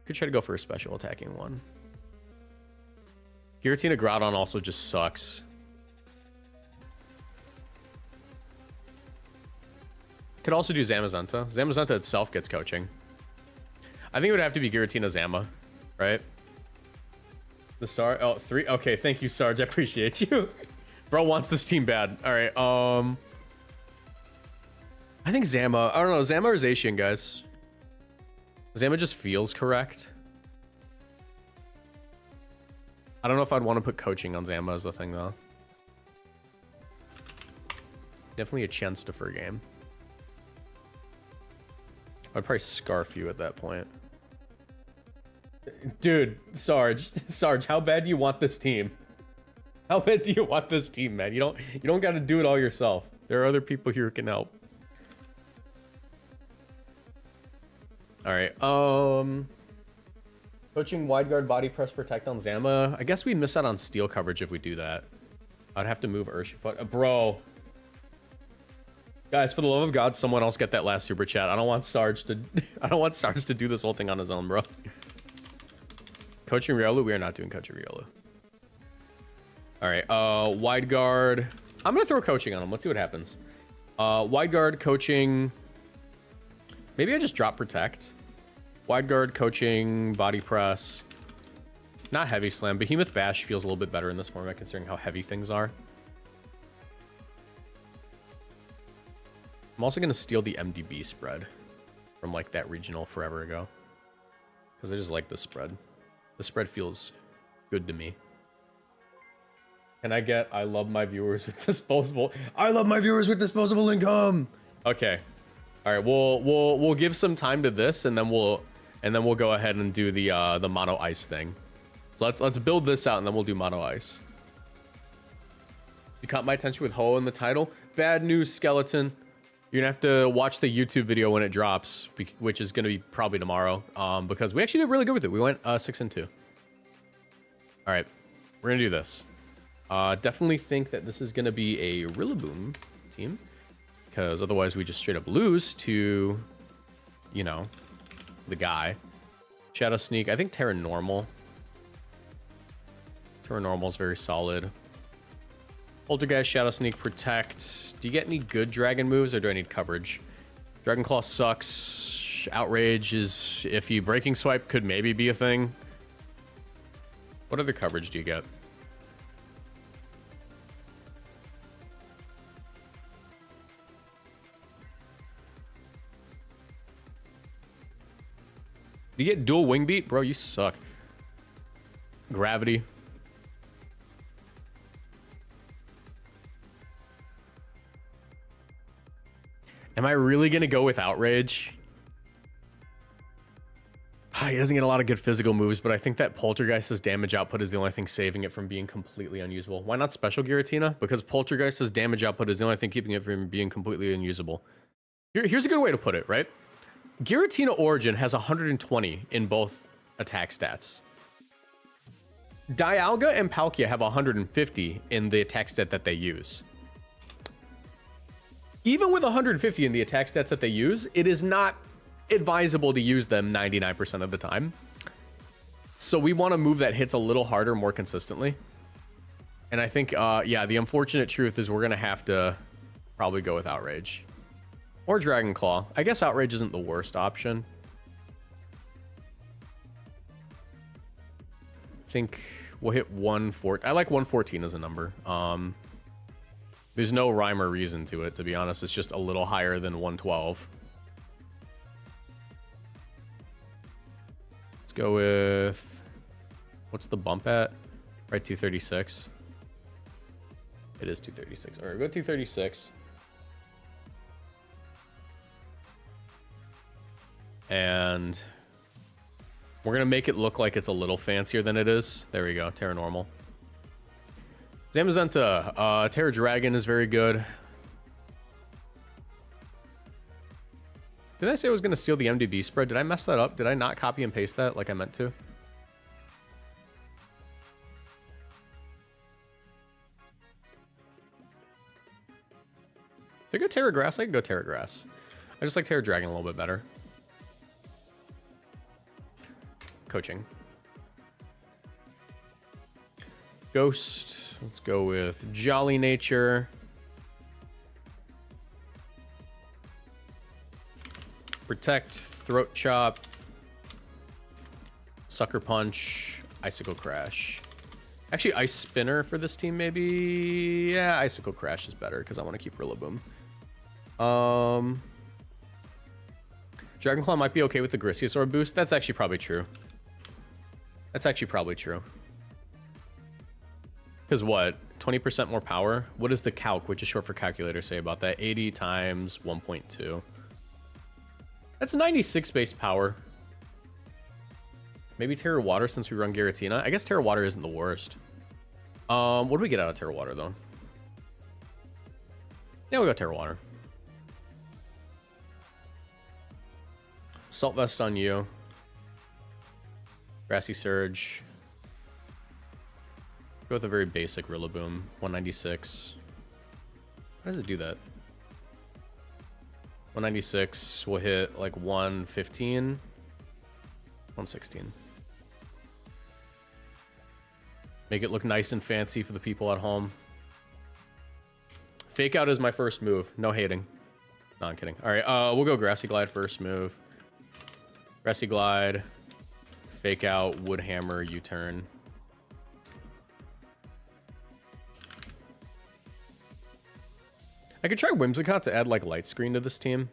Speaker 1: Could try to go for a special attacking one. Giratina Groudon also just sucks. Could also do Zamazenta. Zamazenta itself gets coaching. I think it would have to be Giratina Zama, right? The Sarge. Oh, 3. Okay, thank you, Sarge. I appreciate you. Bro wants this team bad. All right. I think Zama. I don't know. Zama or Zacian, guys. Zama just feels correct. I don't know if I'd want to put coaching on Zama as the thing, though. Definitely a chance to for a game. I'd probably scarf you at that point. Dude, Sarge, how bad do you want this team? How bad do you want this team, man? You don't got to do it all yourself. There are other people here who can help. All right. Coaching wide guard body press protect on Zama. I guess we'd miss out on steel coverage if we do that. I'd have to move Urshifoot. Bro. Guys, for the love of God, someone else get that last super chat. I don't want Sarge to do this whole thing on his own, bro. Coaching Riolu? We are not doing coaching Riolu. All right, wide guard. I'm gonna throw coaching on him. Let's see what happens. Wide guard coaching. Maybe I just drop protect. Wide guard coaching, body press. Not heavy slam. Behemoth Bash feels a little bit better in this format considering how heavy things are. I'm also gonna steal the MDB spread from like that regional forever ago. Because I just like this spread. The spread feels good to me. Can I get I love my viewers with disposable income? Okay. All right, we'll give some time to this and then we'll go ahead and do the mono ice thing. So let's build this out and then we'll do mono ice. You caught my attention with Ho in the title. Bad news, Skeleton. You're gonna have to watch the YouTube video when it drops, which is gonna be probably tomorrow. Because we actually did really good with it. We went 6-2. All right, we're gonna do this. Definitely think that this is gonna be a Rillaboom team, because otherwise we just straight up lose to, you know, the guy. Shadow Sneak. I think Terra Normal. Terra Normal is very solid. Poltergeist, Shadow Sneak, Protect. Do you get any good dragon moves or do I need coverage? Dragon Claw sucks. Outrage is iffy. Breaking Swipe could maybe be a thing. What other coverage do you get? Do you get dual wing beat? Bro, you suck. Gravity. Am I really going to go with Outrage? He doesn't get a lot of good physical moves, but I think that Poltergeist's damage output is the only thing saving it from being completely unusable. Why not Special Giratina? Because Poltergeist's damage output is the only thing keeping it from being completely unusable. Here's a good way to put it, right? Giratina Origin has 120 in both attack stats. Dialga and Palkia have 150 in the attack stat that they use. Even with 150 in the attack stats that they use, it is not advisable to use them 99% of the time. So we want to move that hits a little harder more consistently. And I think, yeah, the unfortunate truth is we're going to have to probably go with Outrage. Or Dragon Claw. I guess Outrage isn't the worst option. I think We'll hit 114. I like 114 as a number. There's no rhyme or reason to it, to be honest. It's just a little higher than 112. Let's go with... What's the bump at? Right, 236. It is 236. All right, we'll go 236. And we're going to make it look like it's a little fancier than it is. There we go, Terra Normal. Zamazenta, Terra Dragon is very good. Did I say I was going to steal the MDB spread? Did I mess that up? Did I not copy and paste that like I meant to? Did I go Terra Grass? I could go Terra Grass. I just like Terra Dragon a little bit better. Coaching. Ghost. Let's go with Jolly Nature. Protect. Throat Chop. Sucker Punch. Icicle Crash. Actually, Ice Spinner for this team, maybe. Yeah, Icicle Crash is better because I want to keep Rillaboom. Dragon Claw might be okay with the Gristiosaur boost. That's actually probably true. That's actually probably true. Because what? 20% more power? What does the calc, which is short for calculator, say about that? 80 times 1.2. That's 96 base power. Maybe Terra Water since we run Giratina. I guess Terra Water isn't the worst. What do we get out of Terra Water, though? Yeah, we'll go Terra Water. Salt Vest on you. Grassy Surge. Go with a very basic Rillaboom. 196. How does it do that? 196. We'll hit like 115. 116. Make it look nice and fancy for the people at home. Fake Out is my first move. No hating. No, I'm kidding. All right, we'll go Grassy Glide first move. Grassy Glide. Fake Out, Wood Hammer, U-turn. I could try Whimsicott to add like Light Screen to this team.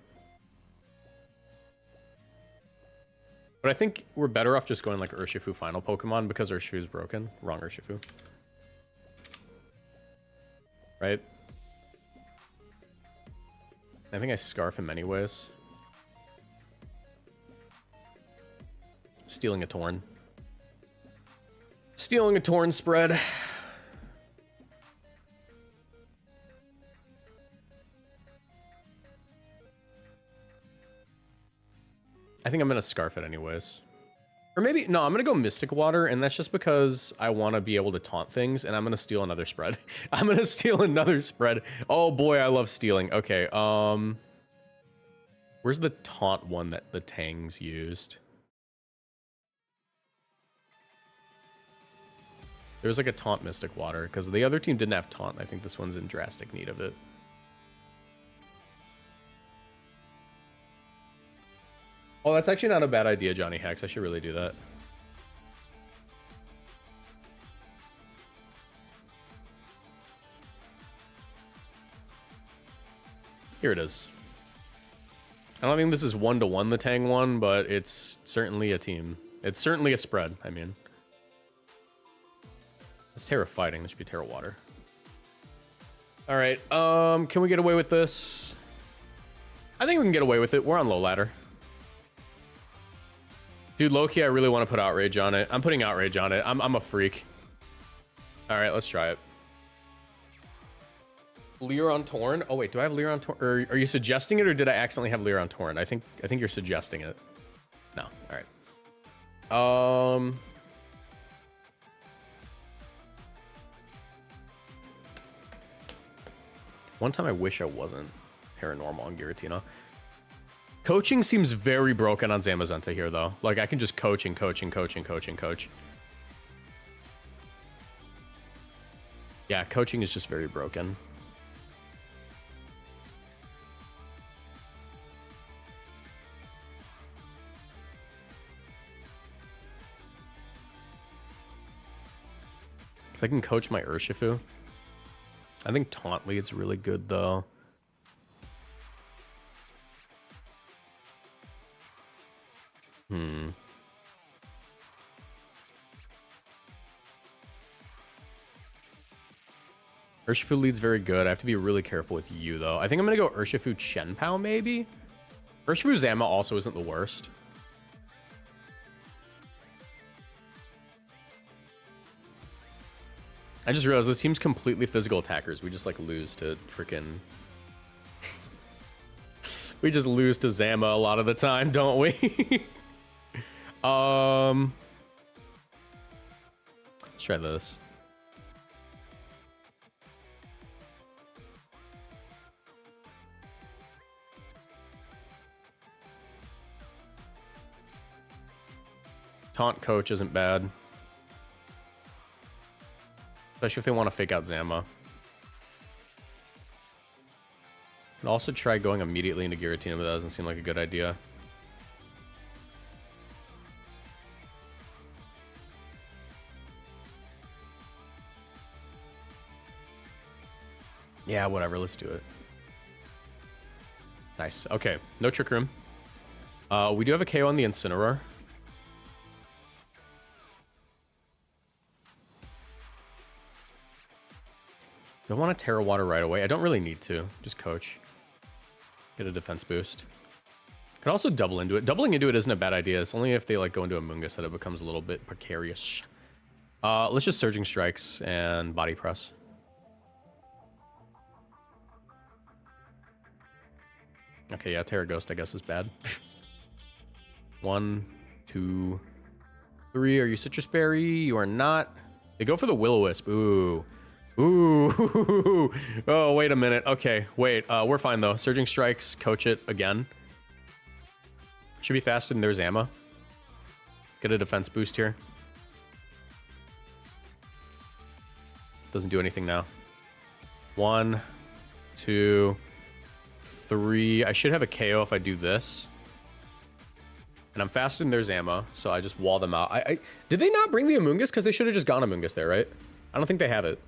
Speaker 1: But I think we're better off just going like Urshifu final Pokemon because Urshifu's broken. Wrong Urshifu. Right? I think I Scarf him anyways. Stealing a Torn. Stealing a Torn spread. I think I'm gonna Scarf it anyways. Or maybe, no, I'm gonna go Mystic Water, and that's just because I want to be able to taunt things, and I'm gonna steal another spread. I'm gonna steal another spread. Oh boy, I love stealing. Okay, where's the taunt one that the Tangs used? There was like a taunt Mystic Water, because the other team didn't have taunt. I think this one's in drastic need of it. Oh, that's actually not a bad idea, Johnny Hex. I should really do that. Here it is. I don't think this is 1-to-1 the Tang one, but it's certainly a team. It's certainly a spread, I mean. It's Terra Fighting. This should be Terra Water. All right. Can we get away with this? I think we can get away with it. We're on low ladder. Dude, low-key, I really want to put Outrage on it. I'm putting Outrage on it. I'm a freak. All right, let's try it. Leer on Torn? Oh, wait, do I have Leer on Torn? Or are you suggesting it, or did I accidentally have Leer on Torn? I think you're suggesting it. No, all right. One time I wish I wasn't Paranormal on Giratina. Coaching seems very broken on Zamazenta here, though. Like, I can just coach and coach and coach and coach and coach. Yeah, coaching is just very broken. So I can coach my Urshifu. I think Taunt Lead's really good, though. Urshifu leads very good. I have to be really careful with you, though. I think I'm going to go Urshifu Chenpao, maybe? Urshifu Zama also isn't the worst. I just realized this team's completely physical attackers. We just, like, lose to freaking... we just lose to Zama a lot of the time, don't we? Let's try this. Taunt coach isn't bad. Especially if they want to fake out Zama. I'd also try going immediately into Giratina, but that doesn't seem like a good idea. Yeah, whatever, let's do it. Nice. Okay, no Trick Room. We do have a KO on the Incineroar. Do I want to Terra Water right away? I don't really need to. Just coach. Get a defense boost. Could also double into it. Doubling into it isn't a bad idea. It's only if they like go into a Mungus that it becomes a little bit precarious. Let's just Surging Strikes and Body Press. Okay, yeah, Terra Ghost I guess is bad. 1, 2, 3. Are you Citrus Berry? You are not. They go for the Will-O-Wisp. Ooh. Ooh. Oh, wait a minute. Okay, wait. We're fine, though. Surging Strikes. Coach it again. Should be faster than their Zama. Get a defense boost here. Doesn't do anything now. 1, 2, 3. I should have a KO if I do this. And I'm faster than their Zama, so I just wall them out. Did they not bring the Amoonguss? Because they should have just gone Amoonguss there, right? I don't think they have it.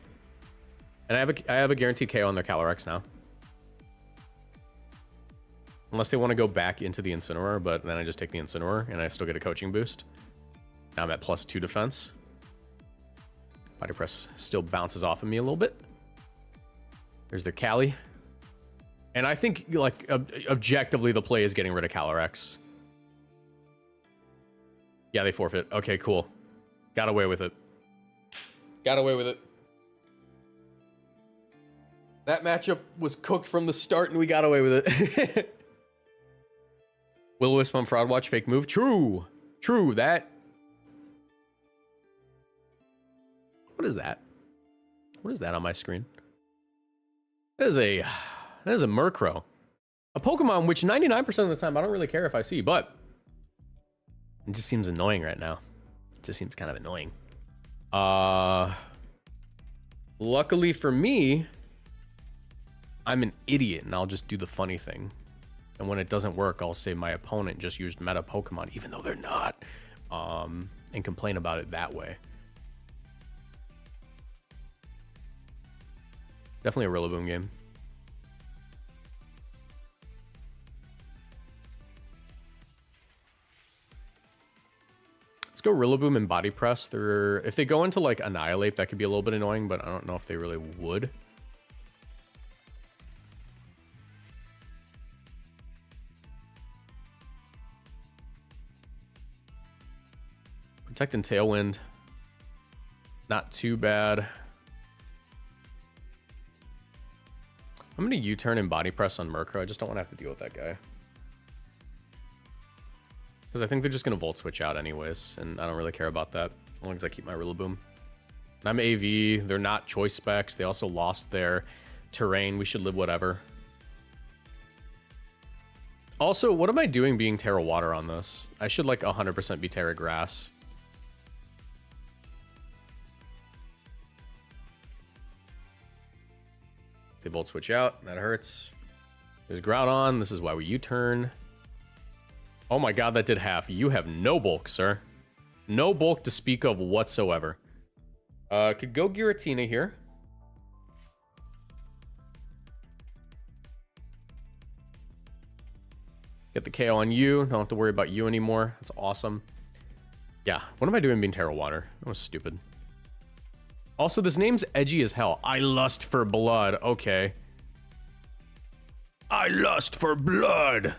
Speaker 1: And I have a guaranteed KO on their Calyrex now. Unless they want to go back into the Incineroar, but then I just take the Incineroar and I still get a coaching boost. Now I'm at +2 defense. Body Press still bounces off of me a little bit. There's their Cali. And I think, like, objectively, the play is getting rid of Calyrex. Yeah, they forfeit. Okay, cool. Got away with it. Got away with it. That matchup was cooked from the start, and we got away with it. Will-O-Wisp on Fraud Watch, fake move. True. True, that. What is that? What is that on my screen? That is a Murkrow. A Pokemon which 99% of the time I don't really care if I see, but it just seems annoying right now. It just seems kind of annoying. Luckily for me, I'm an idiot and I'll just do the funny thing. And when it doesn't work, I'll say my opponent just used meta Pokemon, even though they're not, and complain about it that way. Definitely a Rillaboom game. Let's go Rillaboom and Body Press. If they go into like Annihilate, that could be a little bit annoying, but I don't know if they really would. Protect and Tailwind. Not too bad. I'm going to U-turn and Body Press on Murkrow. I just don't want to have to deal with that guy. Because I think they're just going to Volt Switch out anyways, and I don't really care about that, as long as I keep my Rillaboom. And I'm AV. They're not choice specs. They also lost their terrain. We should live whatever. Also, what am I doing being Terra Water on this? I should like 100% be Terra Grass. They Volt Switch out. That hurts. There's Groudon. This is why we U-turn. Oh my god, that did half. You have no bulk, sir. No bulk to speak of whatsoever. Could go Giratina here. Get the KO on you. Don't have to worry about you anymore. That's awesome. Yeah. What am I doing being Terra Water? That was stupid. Also, this name's edgy as hell. I lust for blood. Okay. I lust for blood.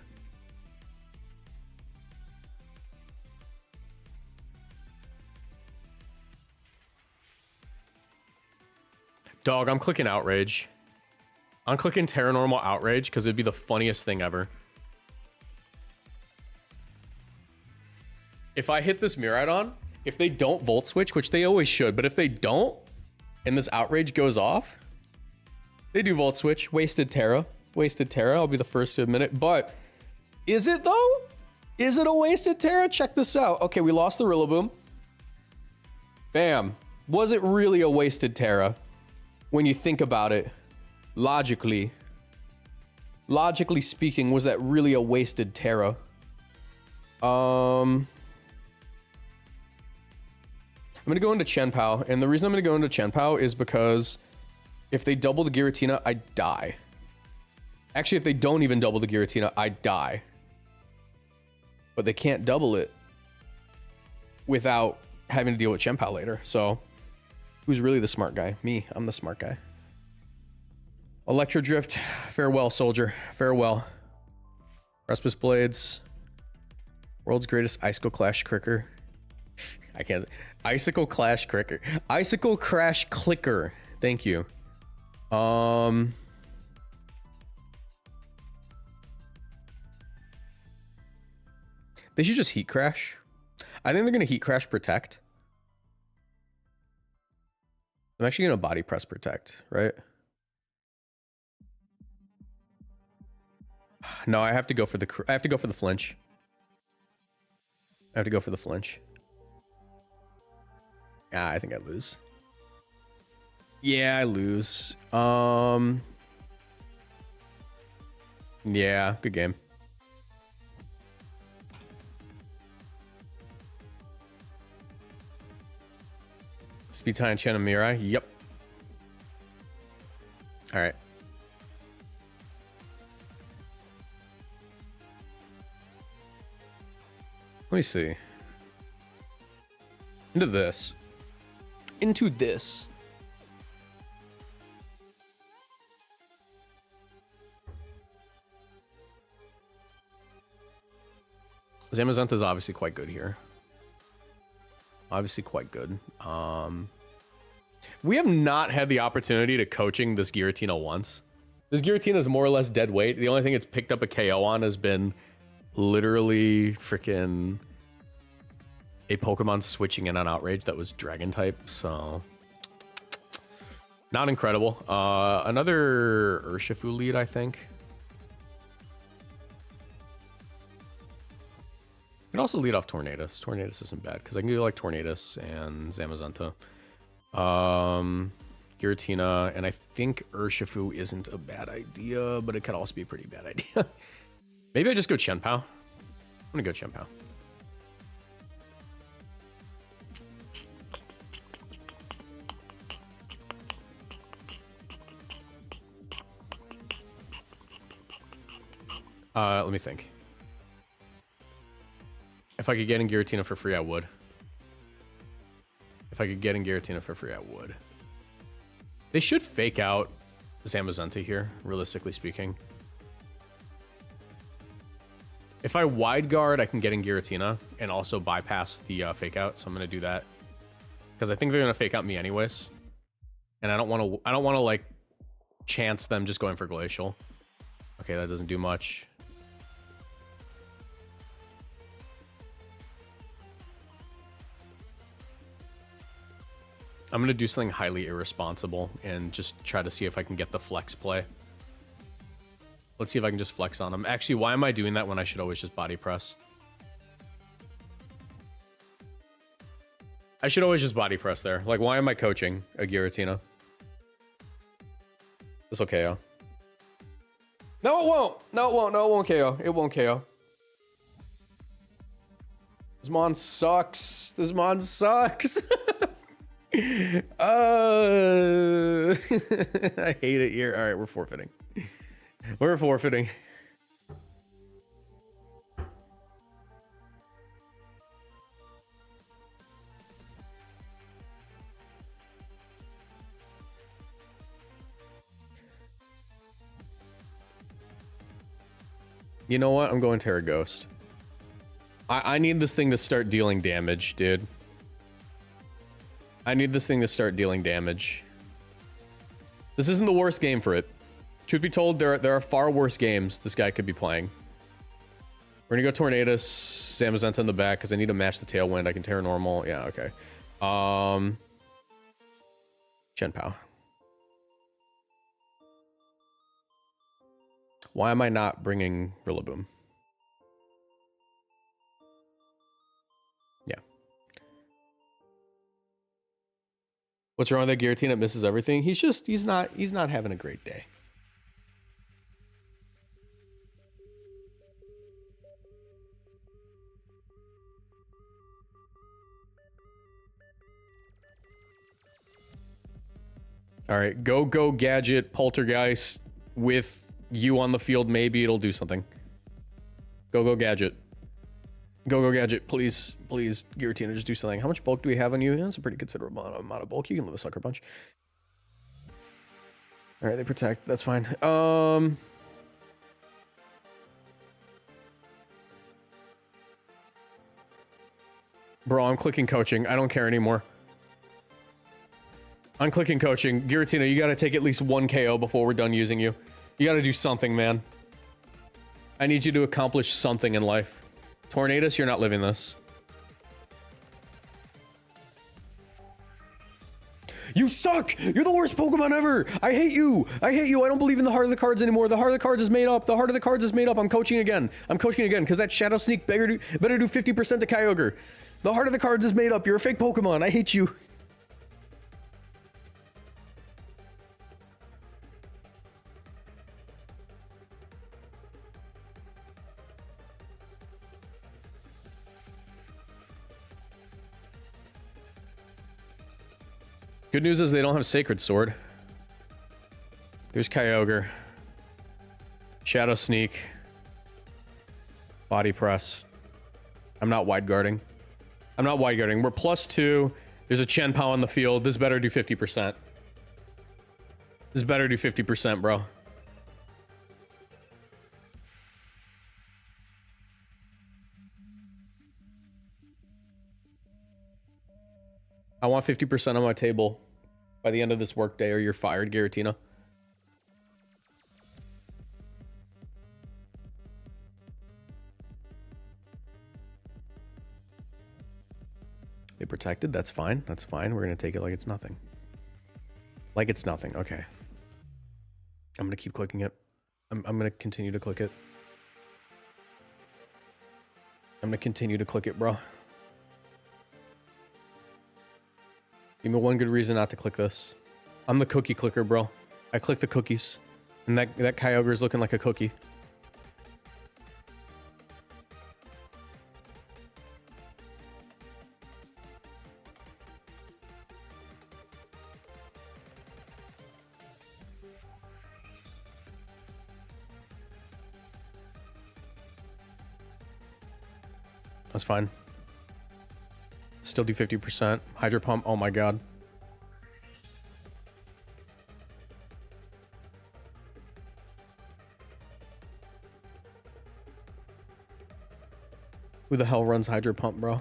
Speaker 1: Dog, I'm clicking Outrage. I'm clicking Terranormal Outrage because it'd be the funniest thing ever. If I hit this Miraidon, if they don't Volt Switch, which they always should, but if they don't, and this Outrage goes off, they do Volt Switch. Wasted Terra. Wasted Terra. I'll be the first to admit it. But is it, though? Is it a wasted Terra? Check this out. Okay, we lost the Rillaboom. Bam. Was it really a wasted Terra? When you think about it, logically speaking, was that really a wasted Terra? I'm gonna go into Chien-Pao, and the reason I'm gonna go into Chien-Pao is because if they double the Giratina, I die. Actually, if they don't even double the Giratina, I die. But they can't double it without having to deal with Chien-Pao later, so who's really the smart guy? Me, I'm the smart guy. Electro Drift, farewell, soldier, farewell. Respis Blades, world's greatest Icicle Clash Clicker. I can't. Icicle Clash Clicker. Icicle Crash Clicker. Thank you. They should just Heat Crash. I think they're gonna Heat Crash Protect. I'm actually gonna Body Press Protect, right? No, I have to go for the flinch. I have to go for the flinch. Ah, I think I lose. Yeah, I lose. Yeah, good game. Speed Time Chien and Mirai. Yep. All right. Let me see. Into this. Into this. Zamazenta is obviously quite good here. Obviously quite good. We have not had the opportunity to coaching this Giratina once. This Giratina is more or less dead weight. The only thing it's picked up a KO on has been literally freaking a Pokemon switching in on Outrage that was Dragon type, so not incredible. Another Urshifu lead, I think. I can also lead off Tornadus. Tornadus isn't bad because I can do like Tornadus and Zamazenta. Giratina, and I think Urshifu isn't a bad idea, but it could also be a pretty bad idea. Maybe I just go Chien-Pao. I'm gonna go Chien-Pao. Let me think. If I could get in Giratina for free, I would. If I could get in Giratina for free, I would. They should fake out Zamazenta here, realistically speaking. If I wide guard, I can get in Giratina and also bypass the fake out. So I'm gonna do that because I think they're gonna fake out me anyways, and I don't want to like chance them just going for Glacial. Okay, that doesn't do much. I'm gonna do something highly irresponsible and just try to see if I can get the flex play. Let's see if I can just flex on him. Actually, why am I doing that when I should always just body press? I should always just body press there. Like, why am I coaching a Giratina? This will KO. No, it won't. No, it won't. No, it won't KO. It won't KO. This mon sucks. This mon sucks. I hate it here. All right, we're forfeiting. We're forfeiting. You know what? I'm going Terra Ghost. I need this thing to start dealing damage, dude. I need this thing to start dealing damage. This isn't the worst game for it. Truth be told, there are far worse games this guy could be playing. We're gonna go Tornadus, Zamazenta in the back, because I need to match the Tailwind. I can Terra Normal. Yeah, okay. Chen Pao. Why am I not bringing Rillaboom? Yeah. What's wrong with that Giratina? It misses everything. He's not having a great day. All right, go Gadget, Poltergeist with you on the field. Maybe it'll do something. Go Gadget. Go Gadget, please, Giratina, just do something. How much bulk do we have on you? That's a pretty considerable amount of bulk. You can live a Sucker Punch. All right, they protect. That's fine. Bro, I'm clicking coaching. I don't care anymore. I'm clicking coaching. Giratina, you gotta take at least 1 KO before we're done using you. You gotta do something, man. I need you to accomplish something in life. Tornadus, you're not living this. You suck! You're the worst Pokemon ever! I hate you! I hate you! I don't believe in the heart of the cards anymore. The heart of the cards is made up. The heart of the cards is made up. I'm coaching again. I'm coaching again, because that Shadow Sneak better do 50% to Kyogre. The heart of the cards is made up. You're a fake Pokemon. I hate you. Good news is they don't have Sacred Sword. There's Kyogre. Shadow Sneak. Body Press. I'm not wide guarding. I'm not wide guarding. We're +2. There's a Chen Pao on the field. This better do 50%. This better do 50%, bro. I want 50% on my table by the end of this workday, or you're fired, Giratina. They protected. That's fine. That's fine. We're gonna take it like it's nothing. Like it's nothing. Okay. I'm gonna keep clicking it. I'm gonna continue to click it. I'm gonna continue to click it, bro. Give me one good reason not to click this. I'm the cookie clicker, bro. I click the cookies. And that Kyogre is looking like a cookie. That's fine. Still do 50%. Hydro Pump. Oh my god. Who the hell runs Hydro Pump, bro?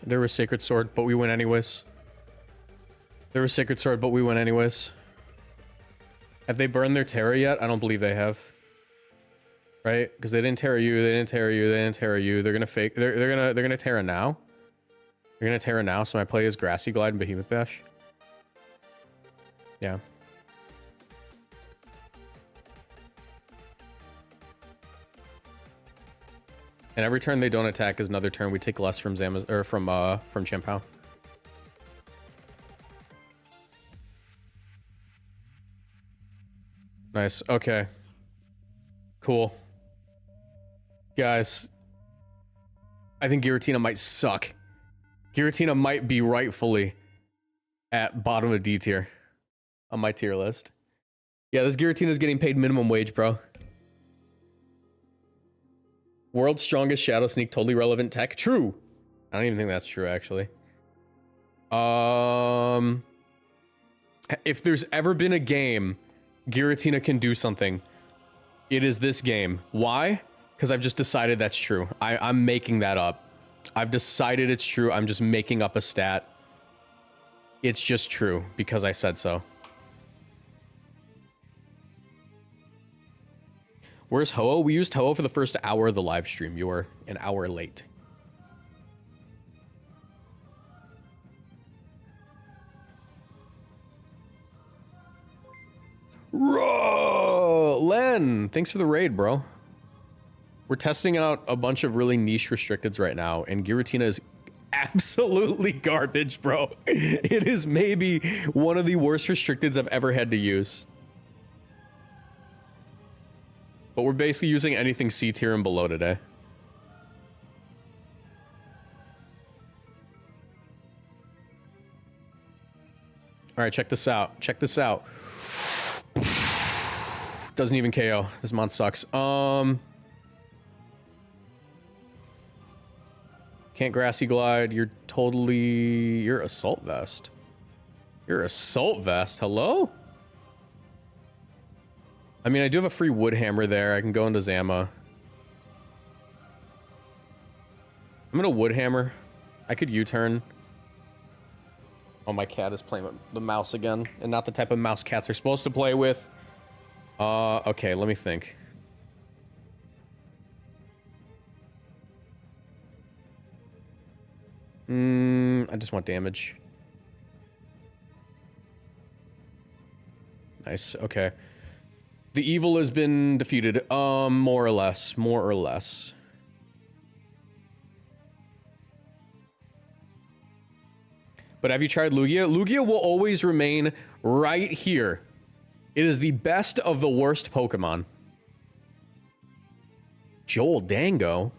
Speaker 1: There was Sacred Sword, but we win anyways. There was Sacred Sword, but we win anyways. Have they burned their Terra yet? I don't believe they have. Right? Because they didn't Terra you, they didn't Terra you, they didn't Terra you. They're gonna fake. They're gonna Terra now. They're gonna Terra now. So my play is Grassy Glide and Behemoth Bash. Yeah. And every turn they don't attack is another turn we take less from Zama or from Champao. Nice. Okay. Cool. Guys, I think Giratina might suck. Giratina might be rightfully at bottom of D tier on my tier list. Yeah, this Giratina is getting paid minimum wage, bro. World's strongest Shadow Sneak, totally relevant tech. True. I don't even think that's true, actually. If there's ever been a game Giratina can do something, it is this game. Why? Because I've just decided that's true. I'm making that up. I've decided it's true. I'm just making up a stat. It's just true because I said so. Where's Ho-Oh? We used Ho-Oh for the first hour of the live stream. You were an hour late. Bro, Len, thanks for the raid, bro. We're testing out a bunch of really niche restricteds right now, and Giratina is absolutely garbage, bro. It is maybe one of the worst restricteds I've ever had to use. But we're basically using anything C tier and below today. All right, check this out. Check this out. Doesn't even KO. This mon sucks. Can't grassy glide. You're assault vest. You're assault vest. Hello? I mean, I do have a free wood hammer there. I can go into Zama. I'm gonna wood hammer. I could U-turn. Oh, my cat is playing with the mouse again, and not the type of mouse cats are supposed to play with. Okay, let me think. I just want damage. Nice, okay. The evil has been defeated, more or less, more or less. But have you tried Lugia? Lugia will always remain right here. It is the best of the worst Pokemon. Joel Dango?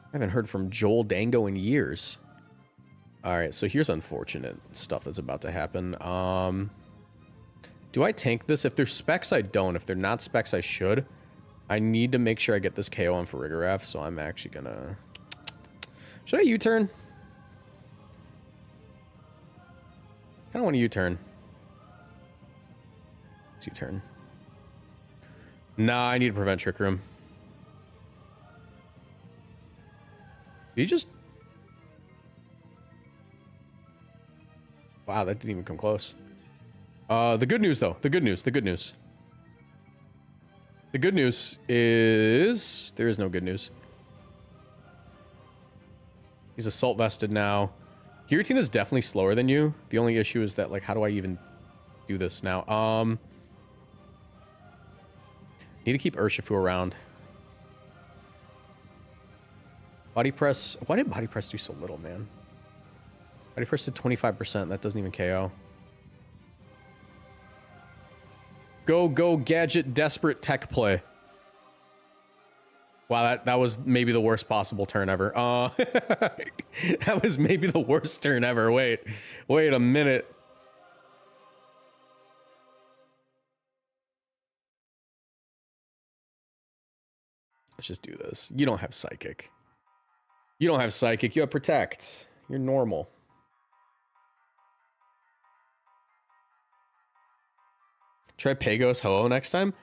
Speaker 1: I haven't heard from Joel Dango in years. Alright, so here's unfortunate stuff that's about to happen. Do I tank this? If there's specs, I don't. If they're not specs, I should. I need to make sure I get this KO on for Rigoraph, so I'm actually gonna... Should I U-turn? I don't want to U-turn. Let's U-turn. Nah, I need to prevent Trick Room. Did he just... Wow, that didn't even come close. The good news, though. The good news. The good news. The good news is... There is no good news. He's assault vested now. Giratina is definitely slower than you. The only issue is that, like, how do I even do this now? Need to keep Urshifu around. Body press. Why did body press do so little, man? Body press did 25%. That doesn't even KO. Go, gadget, desperate tech play. Wow, that was maybe the worst possible turn ever. That was maybe the worst turn ever. Wait a minute. Let's just do this. You don't have Psychic. You don't have Psychic. You have Protect. You're normal. Try Pagos Ho-Oh next time.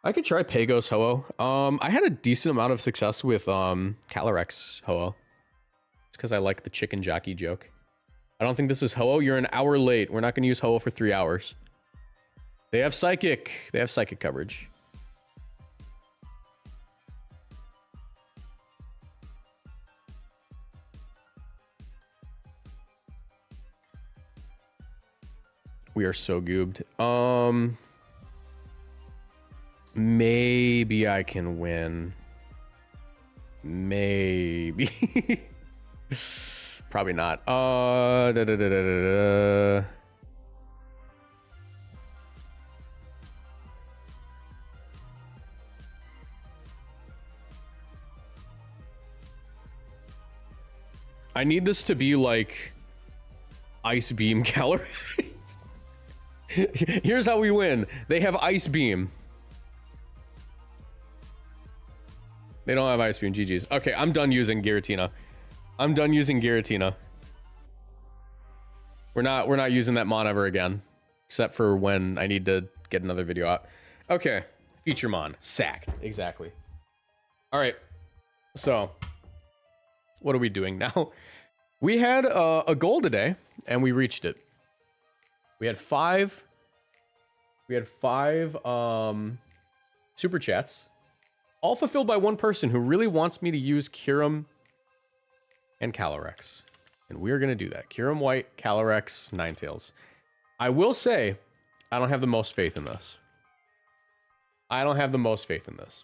Speaker 1: I could try Pagos Ho-Oh. I had a decent amount of success with Calyrex Ho-Oh. It's because I like the chicken jockey joke. I don't think this is Ho-Oh. You're an hour late. We're not going to use Ho-Oh for 3 hours. They have Psychic. They have Psychic coverage. We are so goobed. Maybe I can win. Maybe. Probably not. I need this to be like ice beam calories. Here's how we win. They have ice beam. They don't have ice beam. GG's. Okay, I'm done using Giratina. I'm done using Giratina. We're not using that Mon ever again, except for when I need to get another video out. Okay, feature Mon sacked. Exactly. All right. So, what are we doing now? We had a goal today, and we reached it. We had five super chats, all fulfilled by one person who really wants me to use Kyurem and Calyrex. And we're going to do that. Kyurem White, Calyrex, Ninetales. I will say, I don't have the most faith in this. I don't have the most faith in this.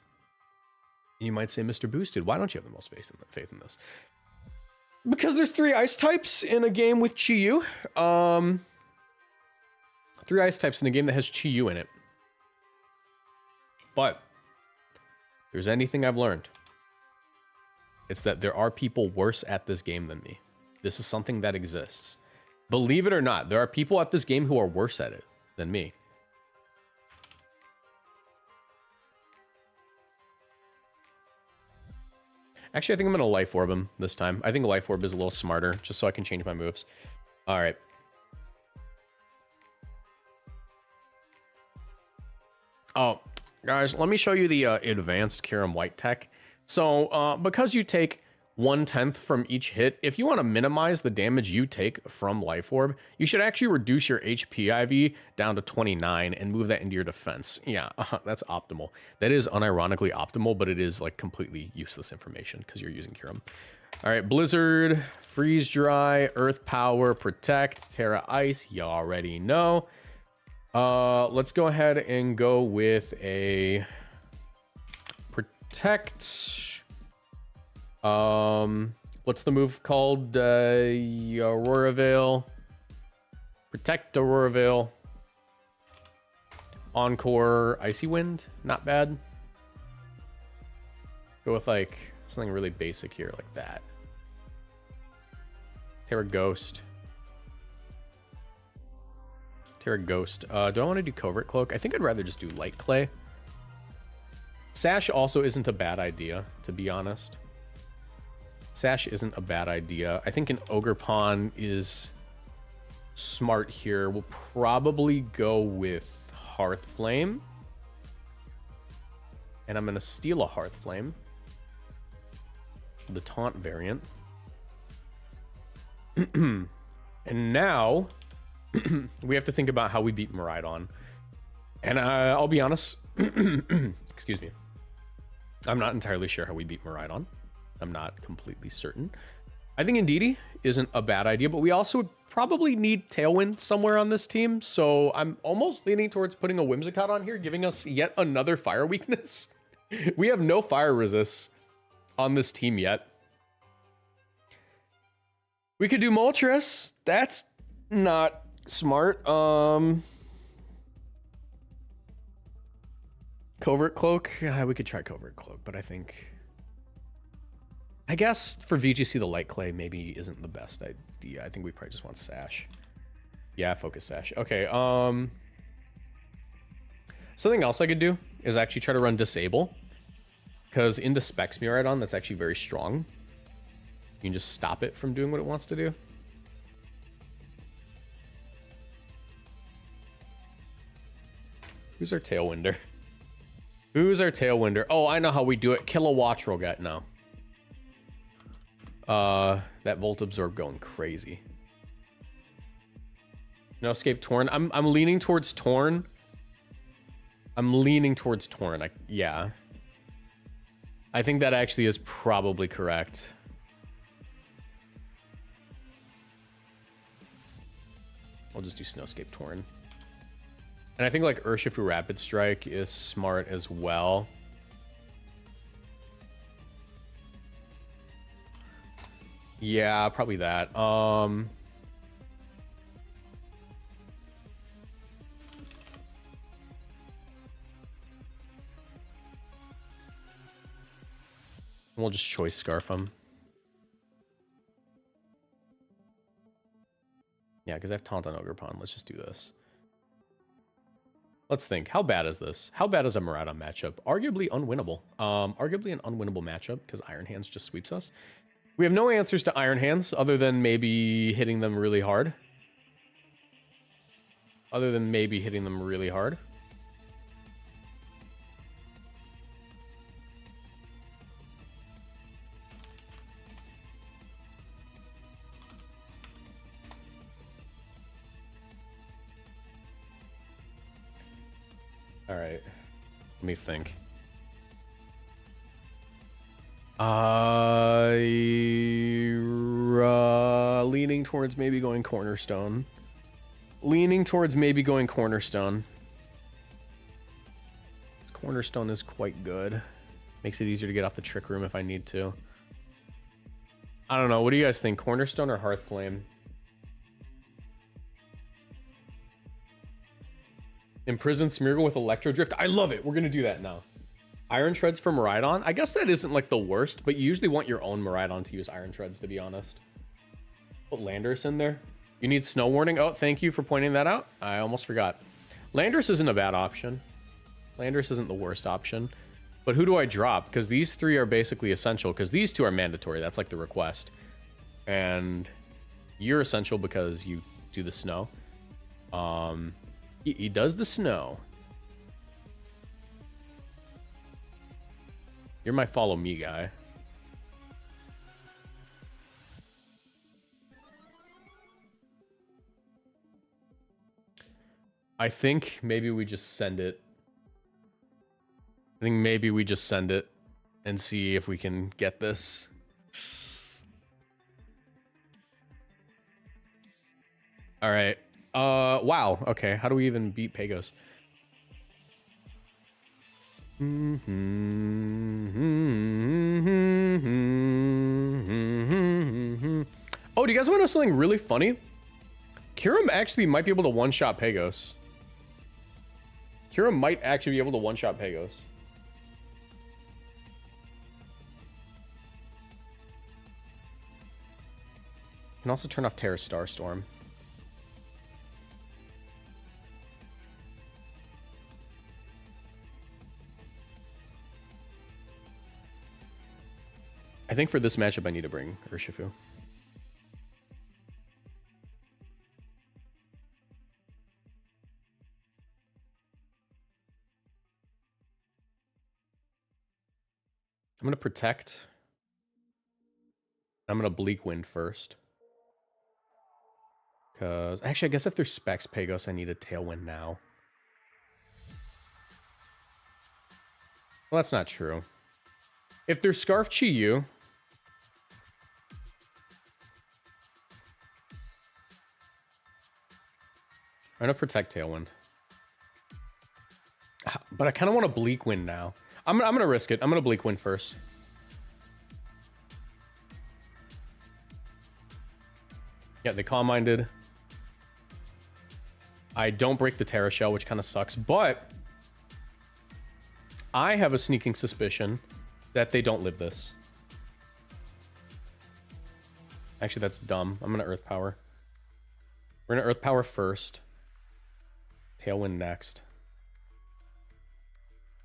Speaker 1: You might say, Mr. Boosted, why don't you have the most faith in this? Because there's 3 ice types in a game with Chi-Yu. 3 ice types in a game that has Chi-Yu in it. But if there's anything I've learned, it's that there are people worse at this game than me. This is something that exists. Believe it or not, there are people at this game who are worse at it than me. Actually, I think I'm going to Life Orb him this time. I think Life Orb is a little smarter, just so I can change my moves. All right. Oh, guys, let me show you the advanced Kyurem White tech. So, because you take 1/10 from each hit, if you want to minimize the damage you take from Life Orb, you should actually reduce your HP IV down to 29 and move that into your defense. Yeah, that's optimal. That is unironically optimal, but it is like completely useless information because you're using Kyurem. All right, Blizzard, Freeze Dry, Earth Power, Protect, Terra Ice, you already know. Let's go ahead and go with a Protect. What's the move called? Aurora Veil. Protect Aurora Veil. Encore Icy Wind. Not bad. Go with like something really basic here, like that. Terra Ghost. Terra Ghost. Do I want to do Covert Cloak? I think I'd rather just do Light Clay. Sash also isn't a bad idea, to be honest. Sash isn't a bad idea. I think an Ogre Pawn is smart here. We'll probably go with Hearth Flame. And I'm going to steal a Hearth Flame. The taunt variant. And now, we have to think about how we beat Miraidon. And I'll be honest. Excuse me. I'm not entirely sure how we beat Miraidon. I'm not completely certain. I think Indeedee isn't a bad idea, but we also would probably need Tailwind somewhere on this team. So I'm almost leaning towards putting a Whimsicott on here, giving us yet another fire weakness. We have no fire resists on this team yet. We could do Moltres. That's not smart. Covert Cloak. Yeah, we could try Covert Cloak, but I guess for VGC, the Light Clay maybe isn't the best idea. I think we probably just want Sash. Yeah, Focus Sash. Okay, something else I could do is actually try to run Disable. Because into Specs Miraidon, that's actually very strong. You can just stop it from doing what it wants to do. Who's our Tailwinder? Who's our Tailwinder? Oh, I know how we do it. Kill a Watch Rogat now. That Volt Absorb going crazy. No Escape Torn. I'm leaning towards Torn. Yeah. I think that actually is probably correct. I'll just do Snowscape Torn. And I think like Urshifu Rapid Strike is smart as well. Yeah, probably that. We'll just choice Scarf him. Yeah, because I have Taunt on Ogerpon. Let's just do this. Let's think. How bad is this? How bad is a Miraidon matchup? Arguably unwinnable. Arguably an unwinnable matchup because Iron Hands just sweeps us. We have no answers to Iron Hands other than maybe hitting them really hard. Other than maybe hitting them really hard. All right. Let me think. Leaning towards maybe going Cornerstone. Leaning towards maybe going Cornerstone. Cornerstone is quite good. Makes it easier to get off the Trick Room if I need to. I don't know. What do you guys think? Cornerstone or Hearthflame? Imprison Smeargle with Electro Drift. I love it. We're going to do that now. Iron Treads for Miraidon. I guess that isn't like the worst, but you usually want your own Miraidon to use Iron Treads, to be honest. Put Landorus in there. You need Snow Warning. Oh, thank you for pointing that out. I almost forgot. Landorus isn't a bad option. Landorus isn't the worst option. But who do I drop? Because these three are basically essential, because these two are mandatory. That's like the request. And you're essential because you do the snow. He does the snow. You're my follow me guy. I think maybe we just send it. I think maybe we just send it and see if we can get this. All right. Wow. Okay. How do we even beat Pagos? Oh, do you guys want to know something really funny? Kirim actually might be able to one-shot Pagos. Kirim might actually be able to one-shot Pagos. Can also turn off Terra Starstorm. I think for this matchup, I need to bring Urshifu. I'm going to protect. I'm going to Bleak Wind first. Because, actually, I guess if there's Specs Pagos, I need a Tailwind now. Well, that's not true. If there's Scarf Chi-Yu... I'm going to protect Tailwind. But I kind of want to Bleak Wind now. I'm going to risk it. I'm going to Bleak Wind first. Yeah, they Calm Minded. I don't break the Terra Shell, which kind of sucks. But I have a sneaking suspicion that they don't live this. Actually, that's dumb. I'm going to Earth Power. We're going to Earth Power first. Tailwind next.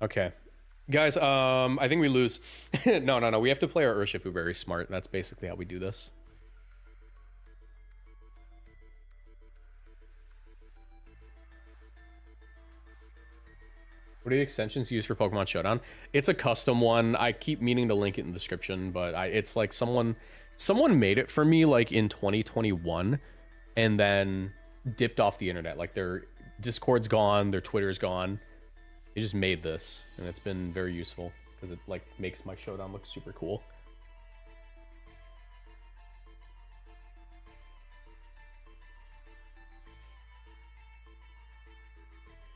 Speaker 1: Okay. Guys, I think we lose. No. We have to play our Urshifu very smart. That's basically how we do this. What are the extensions used for Pokemon Showdown? It's a custom one. I keep meaning to link it in the description, but it's like someone made it for me like in 2021 and then dipped off the internet. Like their Discord's gone, their Twitter's gone. They just made this, and it's been very useful because it like makes my Showdown look super cool.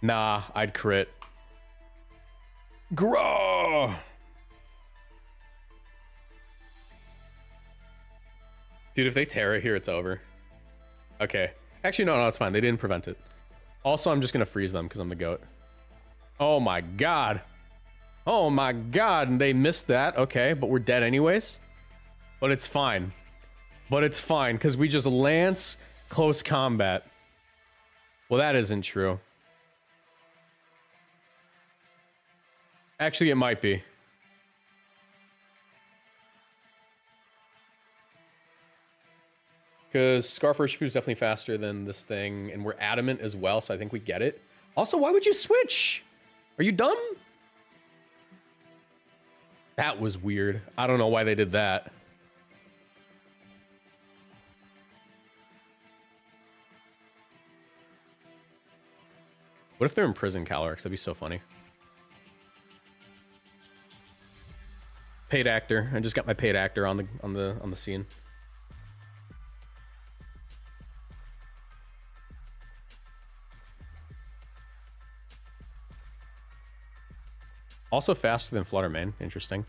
Speaker 1: Nah, I'd crit. Grow. Dude, if they Terra here, it's over. Okay. Actually, no, it's fine. They didn't prevent it. Also, I'm just going to freeze them because I'm the GOAT. Oh my god. Oh my god. And they missed that. Okay, but we're dead anyways. But it's fine. But it's fine because we just lance close combat. Well, that isn't true. Actually, it might be. Because Scarlet is definitely faster than this thing, and we're adamant as well, so I think we get it. Also, why would you switch? Are you dumb? That was weird. I don't know why they did that. What if they're in prison, Calyrex? That'd be so funny. Paid actor. I just got my paid actor on the scene. Also faster than Fluttermane. Interesting.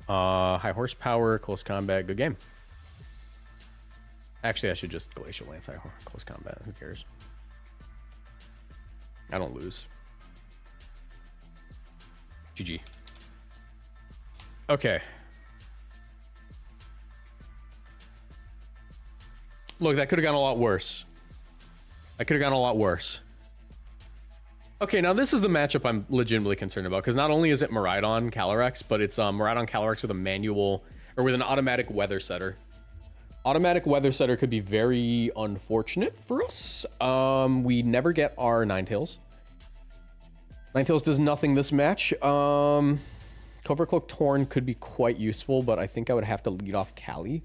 Speaker 1: High horsepower, close combat, good game. Actually, I should just Glacial Lance close combat. Who cares? I don't lose. GG. Okay. Look, that could have gone a lot worse. That could have gone a lot worse. Okay, now this is the matchup I'm legitimately concerned about, because not only is it Miraidon Calyrex, but it's Miraidon Calyrex with a manual, or with an automatic weather setter. Automatic weather setter could be very unfortunate for us. We never get our Ninetales. Ninetales does nothing this match. Covert Cloak Torn could be quite useful, but I think I would have to lead off Cali.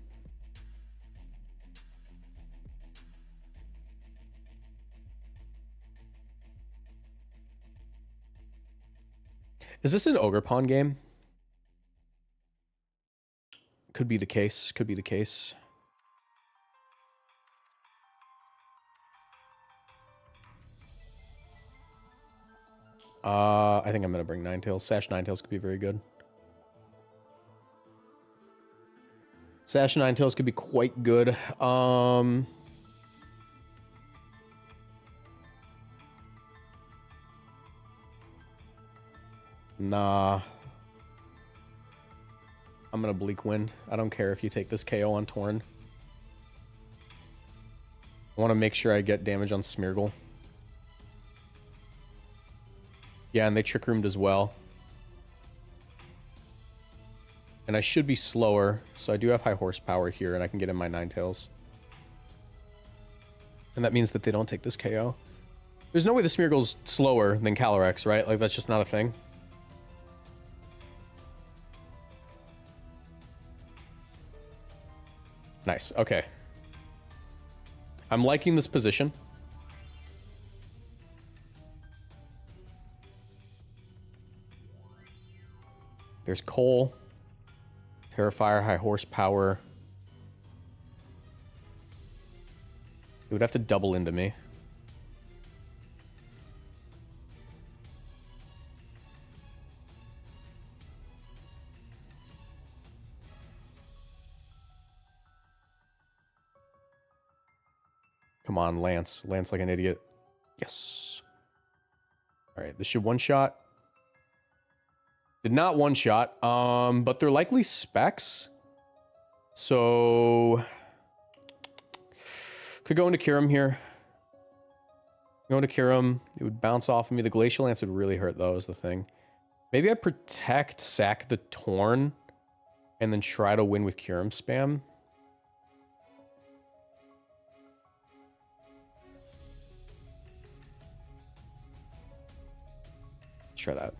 Speaker 1: Is this an Ogerpon game? Could be the case. Could be the case. I think I'm gonna bring Ninetales. Sash Ninetales could be very good. Sash Ninetales could be quite good. Nah. I'm gonna Bleak Wind. I don't care if you take this KO on Torn. I want to make sure I get damage on Smeargle. Yeah, and they Trick Roomed as well. And I should be slower, so I do have high horsepower here, and I can get in my Ninetales. And that means that they don't take this KO. There's no way the Smeargle's slower than Calyrex, right? Like, that's just not a thing. Nice, okay. I'm liking this position. There's Coal. Terrifier, high horsepower. It would have to double into me. Come on, Lance. Lance like an idiot. Yes. All right, this should one-shot. Did not one-shot, but they're likely specs. So... could go into Kyurem here. Go into Kyurem. It would bounce off of me. The Glacial Lance would really hurt, though, is the thing. Maybe I protect, sack the Torn, and then try to win with Kyurem spam. Let's try that.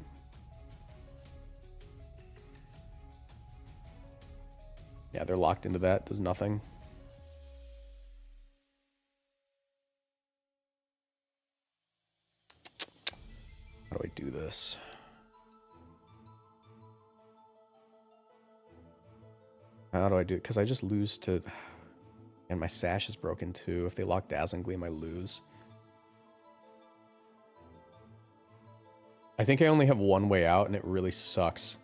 Speaker 1: Yeah, they're locked into that. Does nothing. How do I do this? How do I do it? Because I just lose to... and my Sash is broken too. If they lock Dazzling Gleam, I lose. I think I only have one way out, and it really sucks.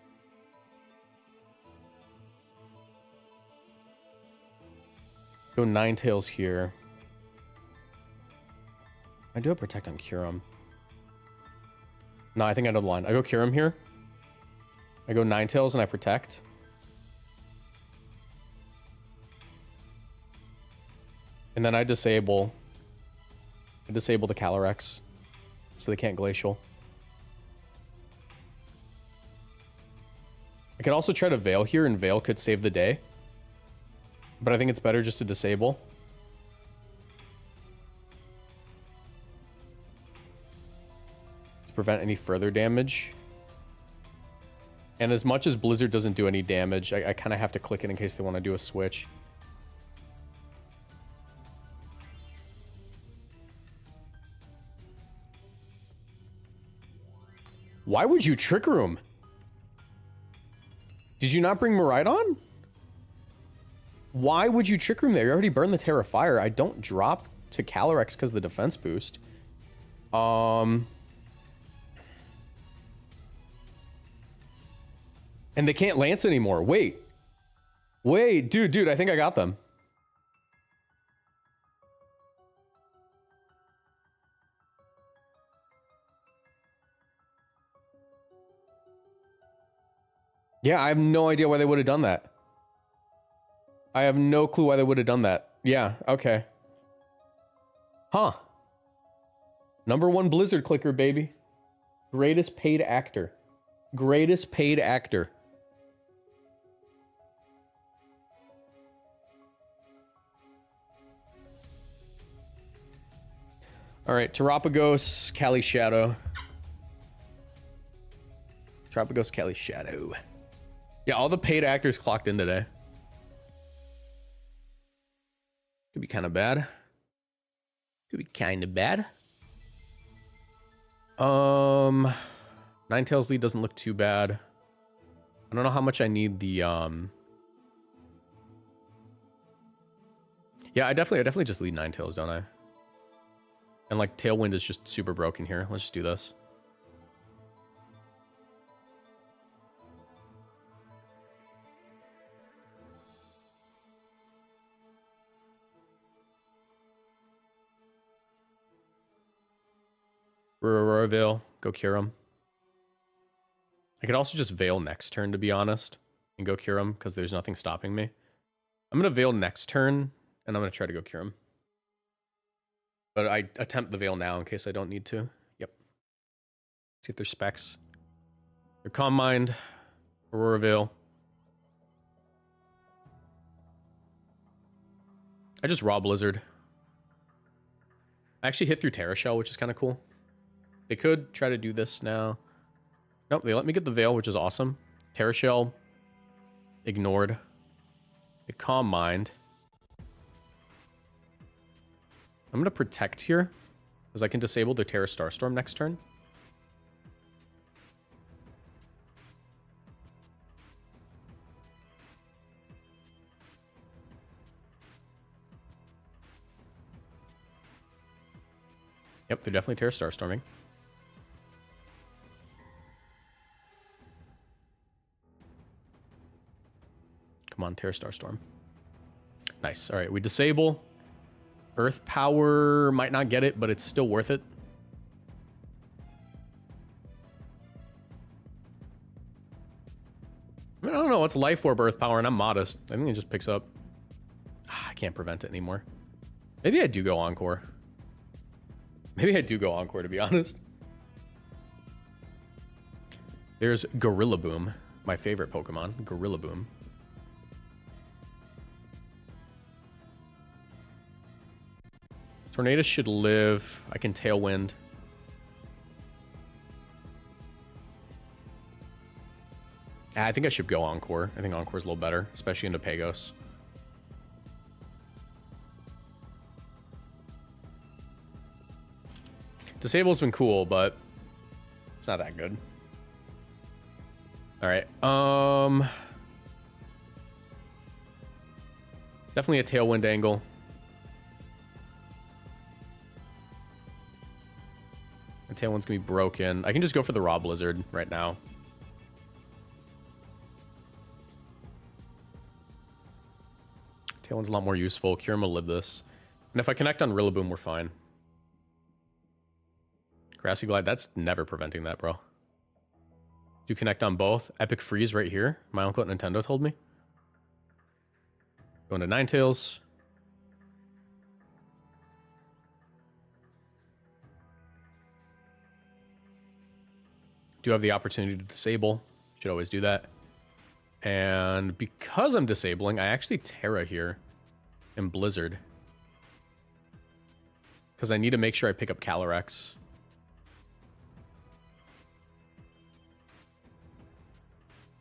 Speaker 1: Go Ninetales here. I do have Protect on Kyurem. No, I think I know the line. I go Kyurem here. I go Ninetales and I Protect. And then I disable the Calyrex so they can't Glacial. I could also try to Veil here, and Veil could save the day. But I think it's better just to disable. To prevent any further damage. And as much as Blizzard doesn't do any damage, I kind of have to click it in case they want to do a switch. Why would you Trick Room? Did you not bring Miraidon? Why would you Trick Room there? You already burned the Terra Fire. I don't drop to Calyrex because of the defense boost. And they can't Lance anymore. Wait. Wait, dude, I think I got them. Yeah, I have no idea why they would have done that. I have no clue why they would have done that. Yeah, okay. Huh. #1 Blizzard clicker, baby. Greatest paid actor. Greatest paid actor. All right, Terapagos, Cali Shadow. Terapagos, Cali Shadow. Yeah, all the paid actors clocked in today. Could be kind of bad. Could be kind of bad. Ninetales lead doesn't look too bad. I don't know how much I need the Yeah, I definitely just lead Ninetales, don't I? And like Tailwind is just super broken here. Let's just do this. Aurora Veil, go Kyurem. I could also just Veil next turn, to be honest, and go Kyurem, because there's nothing stopping me. I'm going to Veil next turn, and I'm going to try to go Kyurem. But I attempt the Veil now in case I don't need to. Yep. See if there's specs. Your Calm Mind, Aurora Veil. I just Raw Blizzard. I actually hit through Terra Shell, which is kind of cool. They could try to do this now. Nope, they let me get the Veil, which is awesome. Terra Shell. Ignored. They Calm Mind. I'm going to Protect here, because I can disable the Terra Starstorm next turn. Yep, they're definitely Terra Starstorming. Come on, Terra Starstorm. Nice. All right, we disable. Earth Power might not get it, but it's still worth it. I mean, I don't know. It's Life Orb, Earth Power, and I'm modest. I think it just picks up. I can't prevent it anymore. Maybe I do go Encore. Maybe I do go Encore, to be honest. There's Gorilla Boom, my favorite Pokemon. Gorilla Boom. Tornadus should live. I can Tailwind. I think I should go Encore. I think Encore's a little better, especially into Pagos. Disable's been cool, but it's not that good. All right. Definitely a Tailwind angle. The Tailwind's gonna be broken. I can just go for the Raw Blizzard right now. Tailwind's a lot more useful. Kyurem will live this. And if I connect on Rillaboom, we're fine. Grassy Glide, that's never preventing that, bro. Do connect on both. Epic Freeze right here. My uncle at Nintendo told me. Going to Ninetales. Do have the opportunity to disable. Should always do that. And because I'm disabling, I actually Terra here in Blizzard. Because I need to make sure I pick up Calyrex.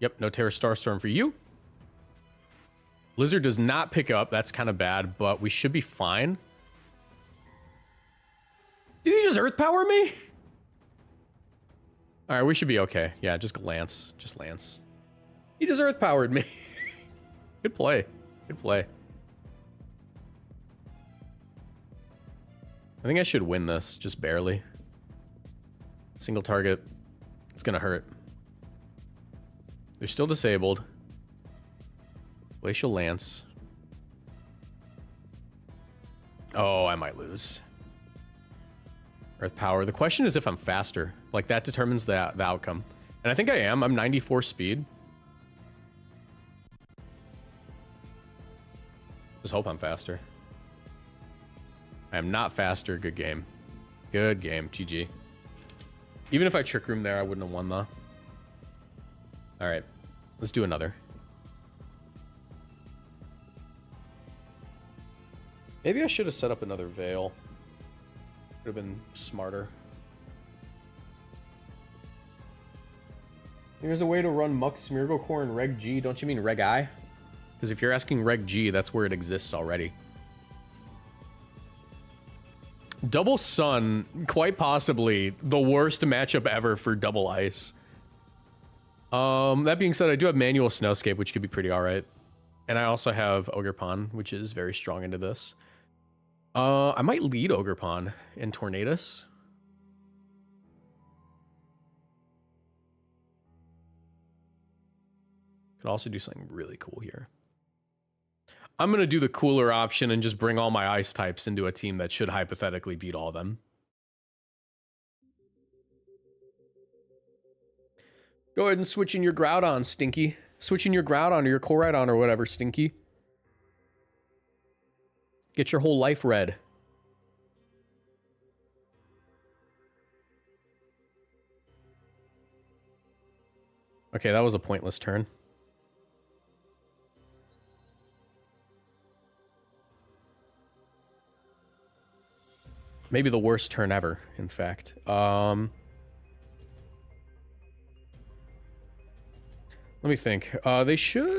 Speaker 1: Yep, no Terra Starstorm for you. Blizzard does not pick up. That's kind of bad, but we should be fine. Did he just Earth Power me? All right, we should be okay. Yeah, just Lance. Just Lance. He just Earth Powered me. Good play. Good play. I think I should win this, just barely. Single target. It's gonna hurt. They're still disabled. Glacial Lance. Oh, I might lose. Earth Power. The question is if I'm faster. Like, that determines the outcome. And I think I am. I'm 94 speed. Just hope I'm faster. I am not faster. Good game. Good game. GG. Even if I Trick Room there, I wouldn't have won, though. Alright. Let's do another. Maybe I should have set up another Veil. Would have been smarter. There's a way to run Mux, Miracle Core, and Reg G. Don't you mean Reg I? Because if you're asking Reg G, that's where it exists already. Double Sun, quite possibly the worst matchup ever for Double Ice. That being said, I do have Manual Snowscape, which could be pretty alright. And I also have Ogerpon, which is very strong into this. I might lead Ogerpon in Tornadus. Could also do something really cool here. I'm going to do the cooler option and just bring all my ice types into a team that should hypothetically beat all of them. Go ahead and switch in your Groudon, Stinky. Switch in your Groudon or your Koraidon or whatever, Stinky. Get your whole life red. Okay, that was a pointless turn. Maybe the worst turn ever, in fact. Let me think. They should...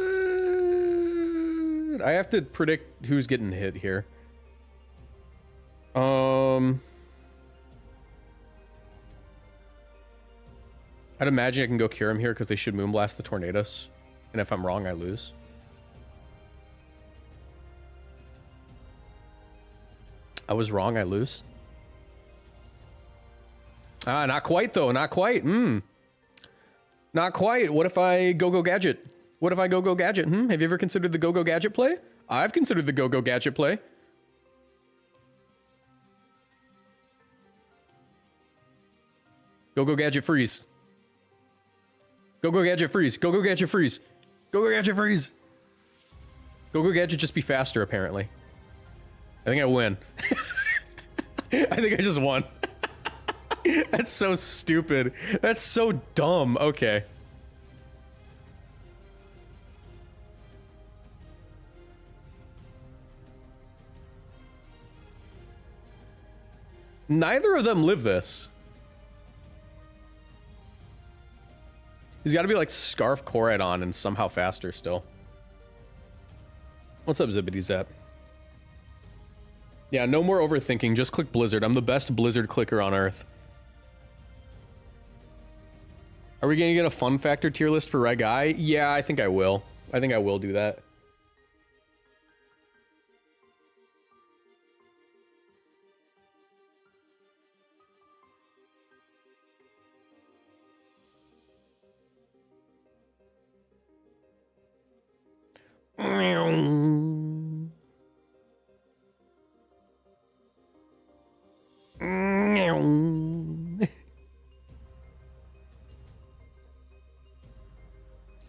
Speaker 1: I have to predict who's getting hit here. I'd imagine I can go Kyurem here because they should Moonblast the Tornadus. And if I'm wrong, I lose. I was wrong, I lose. Ah, not quite though, not quite. Not quite. What if I go Gadget? What if I go Gadget? Have you ever considered the go Gadget play? I've considered the go Gadget play. Go Gadget freeze. Go Gadget freeze. Go Gadget freeze. Go Gadget freeze. Go Gadget just be faster apparently. I think I win. I think I just won. That's so stupid. That's so dumb. Okay. Neither of them live this. He's got to be like Scarf Koraidon and somehow faster still. What's up, Zippity Zap? Yeah, no more overthinking. Just click Blizzard. I'm the best Blizzard clicker on Earth. Are we going to get a fun factor tier list for Reg I? Yeah, I think I will. I think I will do that.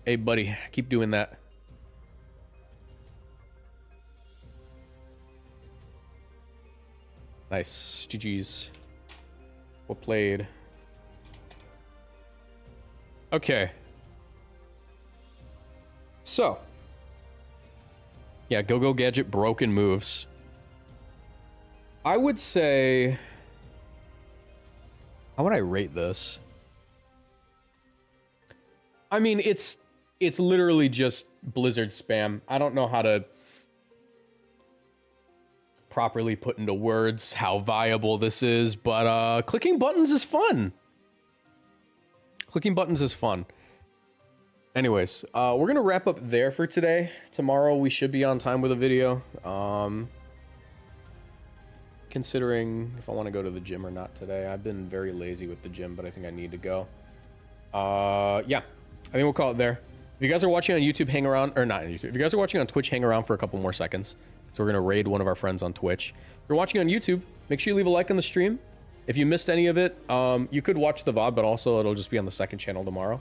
Speaker 1: Hey, buddy, keep doing that. Nice. GG's. Well played. Okay. So. Yeah, Go-Go Gadget broken moves. I would say... How would I rate this? I mean, it's literally just Blizzard spam. I don't know how to properly put into words how viable this is, but clicking buttons is fun. Clicking buttons is fun. Anyways, we're gonna wrap up there for today. Tomorrow we should be on time with a video. Considering if I want to go to the gym or not today. I've been very lazy with the gym, but I think I need to go. Yeah, I think we'll call it there. If you guys are watching on YouTube, hang around, or not on YouTube. If you guys are watching on Twitch, hang around for a couple more seconds. So we're gonna raid one of our friends on Twitch. If you're watching on YouTube, make sure you leave a like on the stream. If you missed any of it, you could watch the VOD, but also it'll just be on the second channel tomorrow.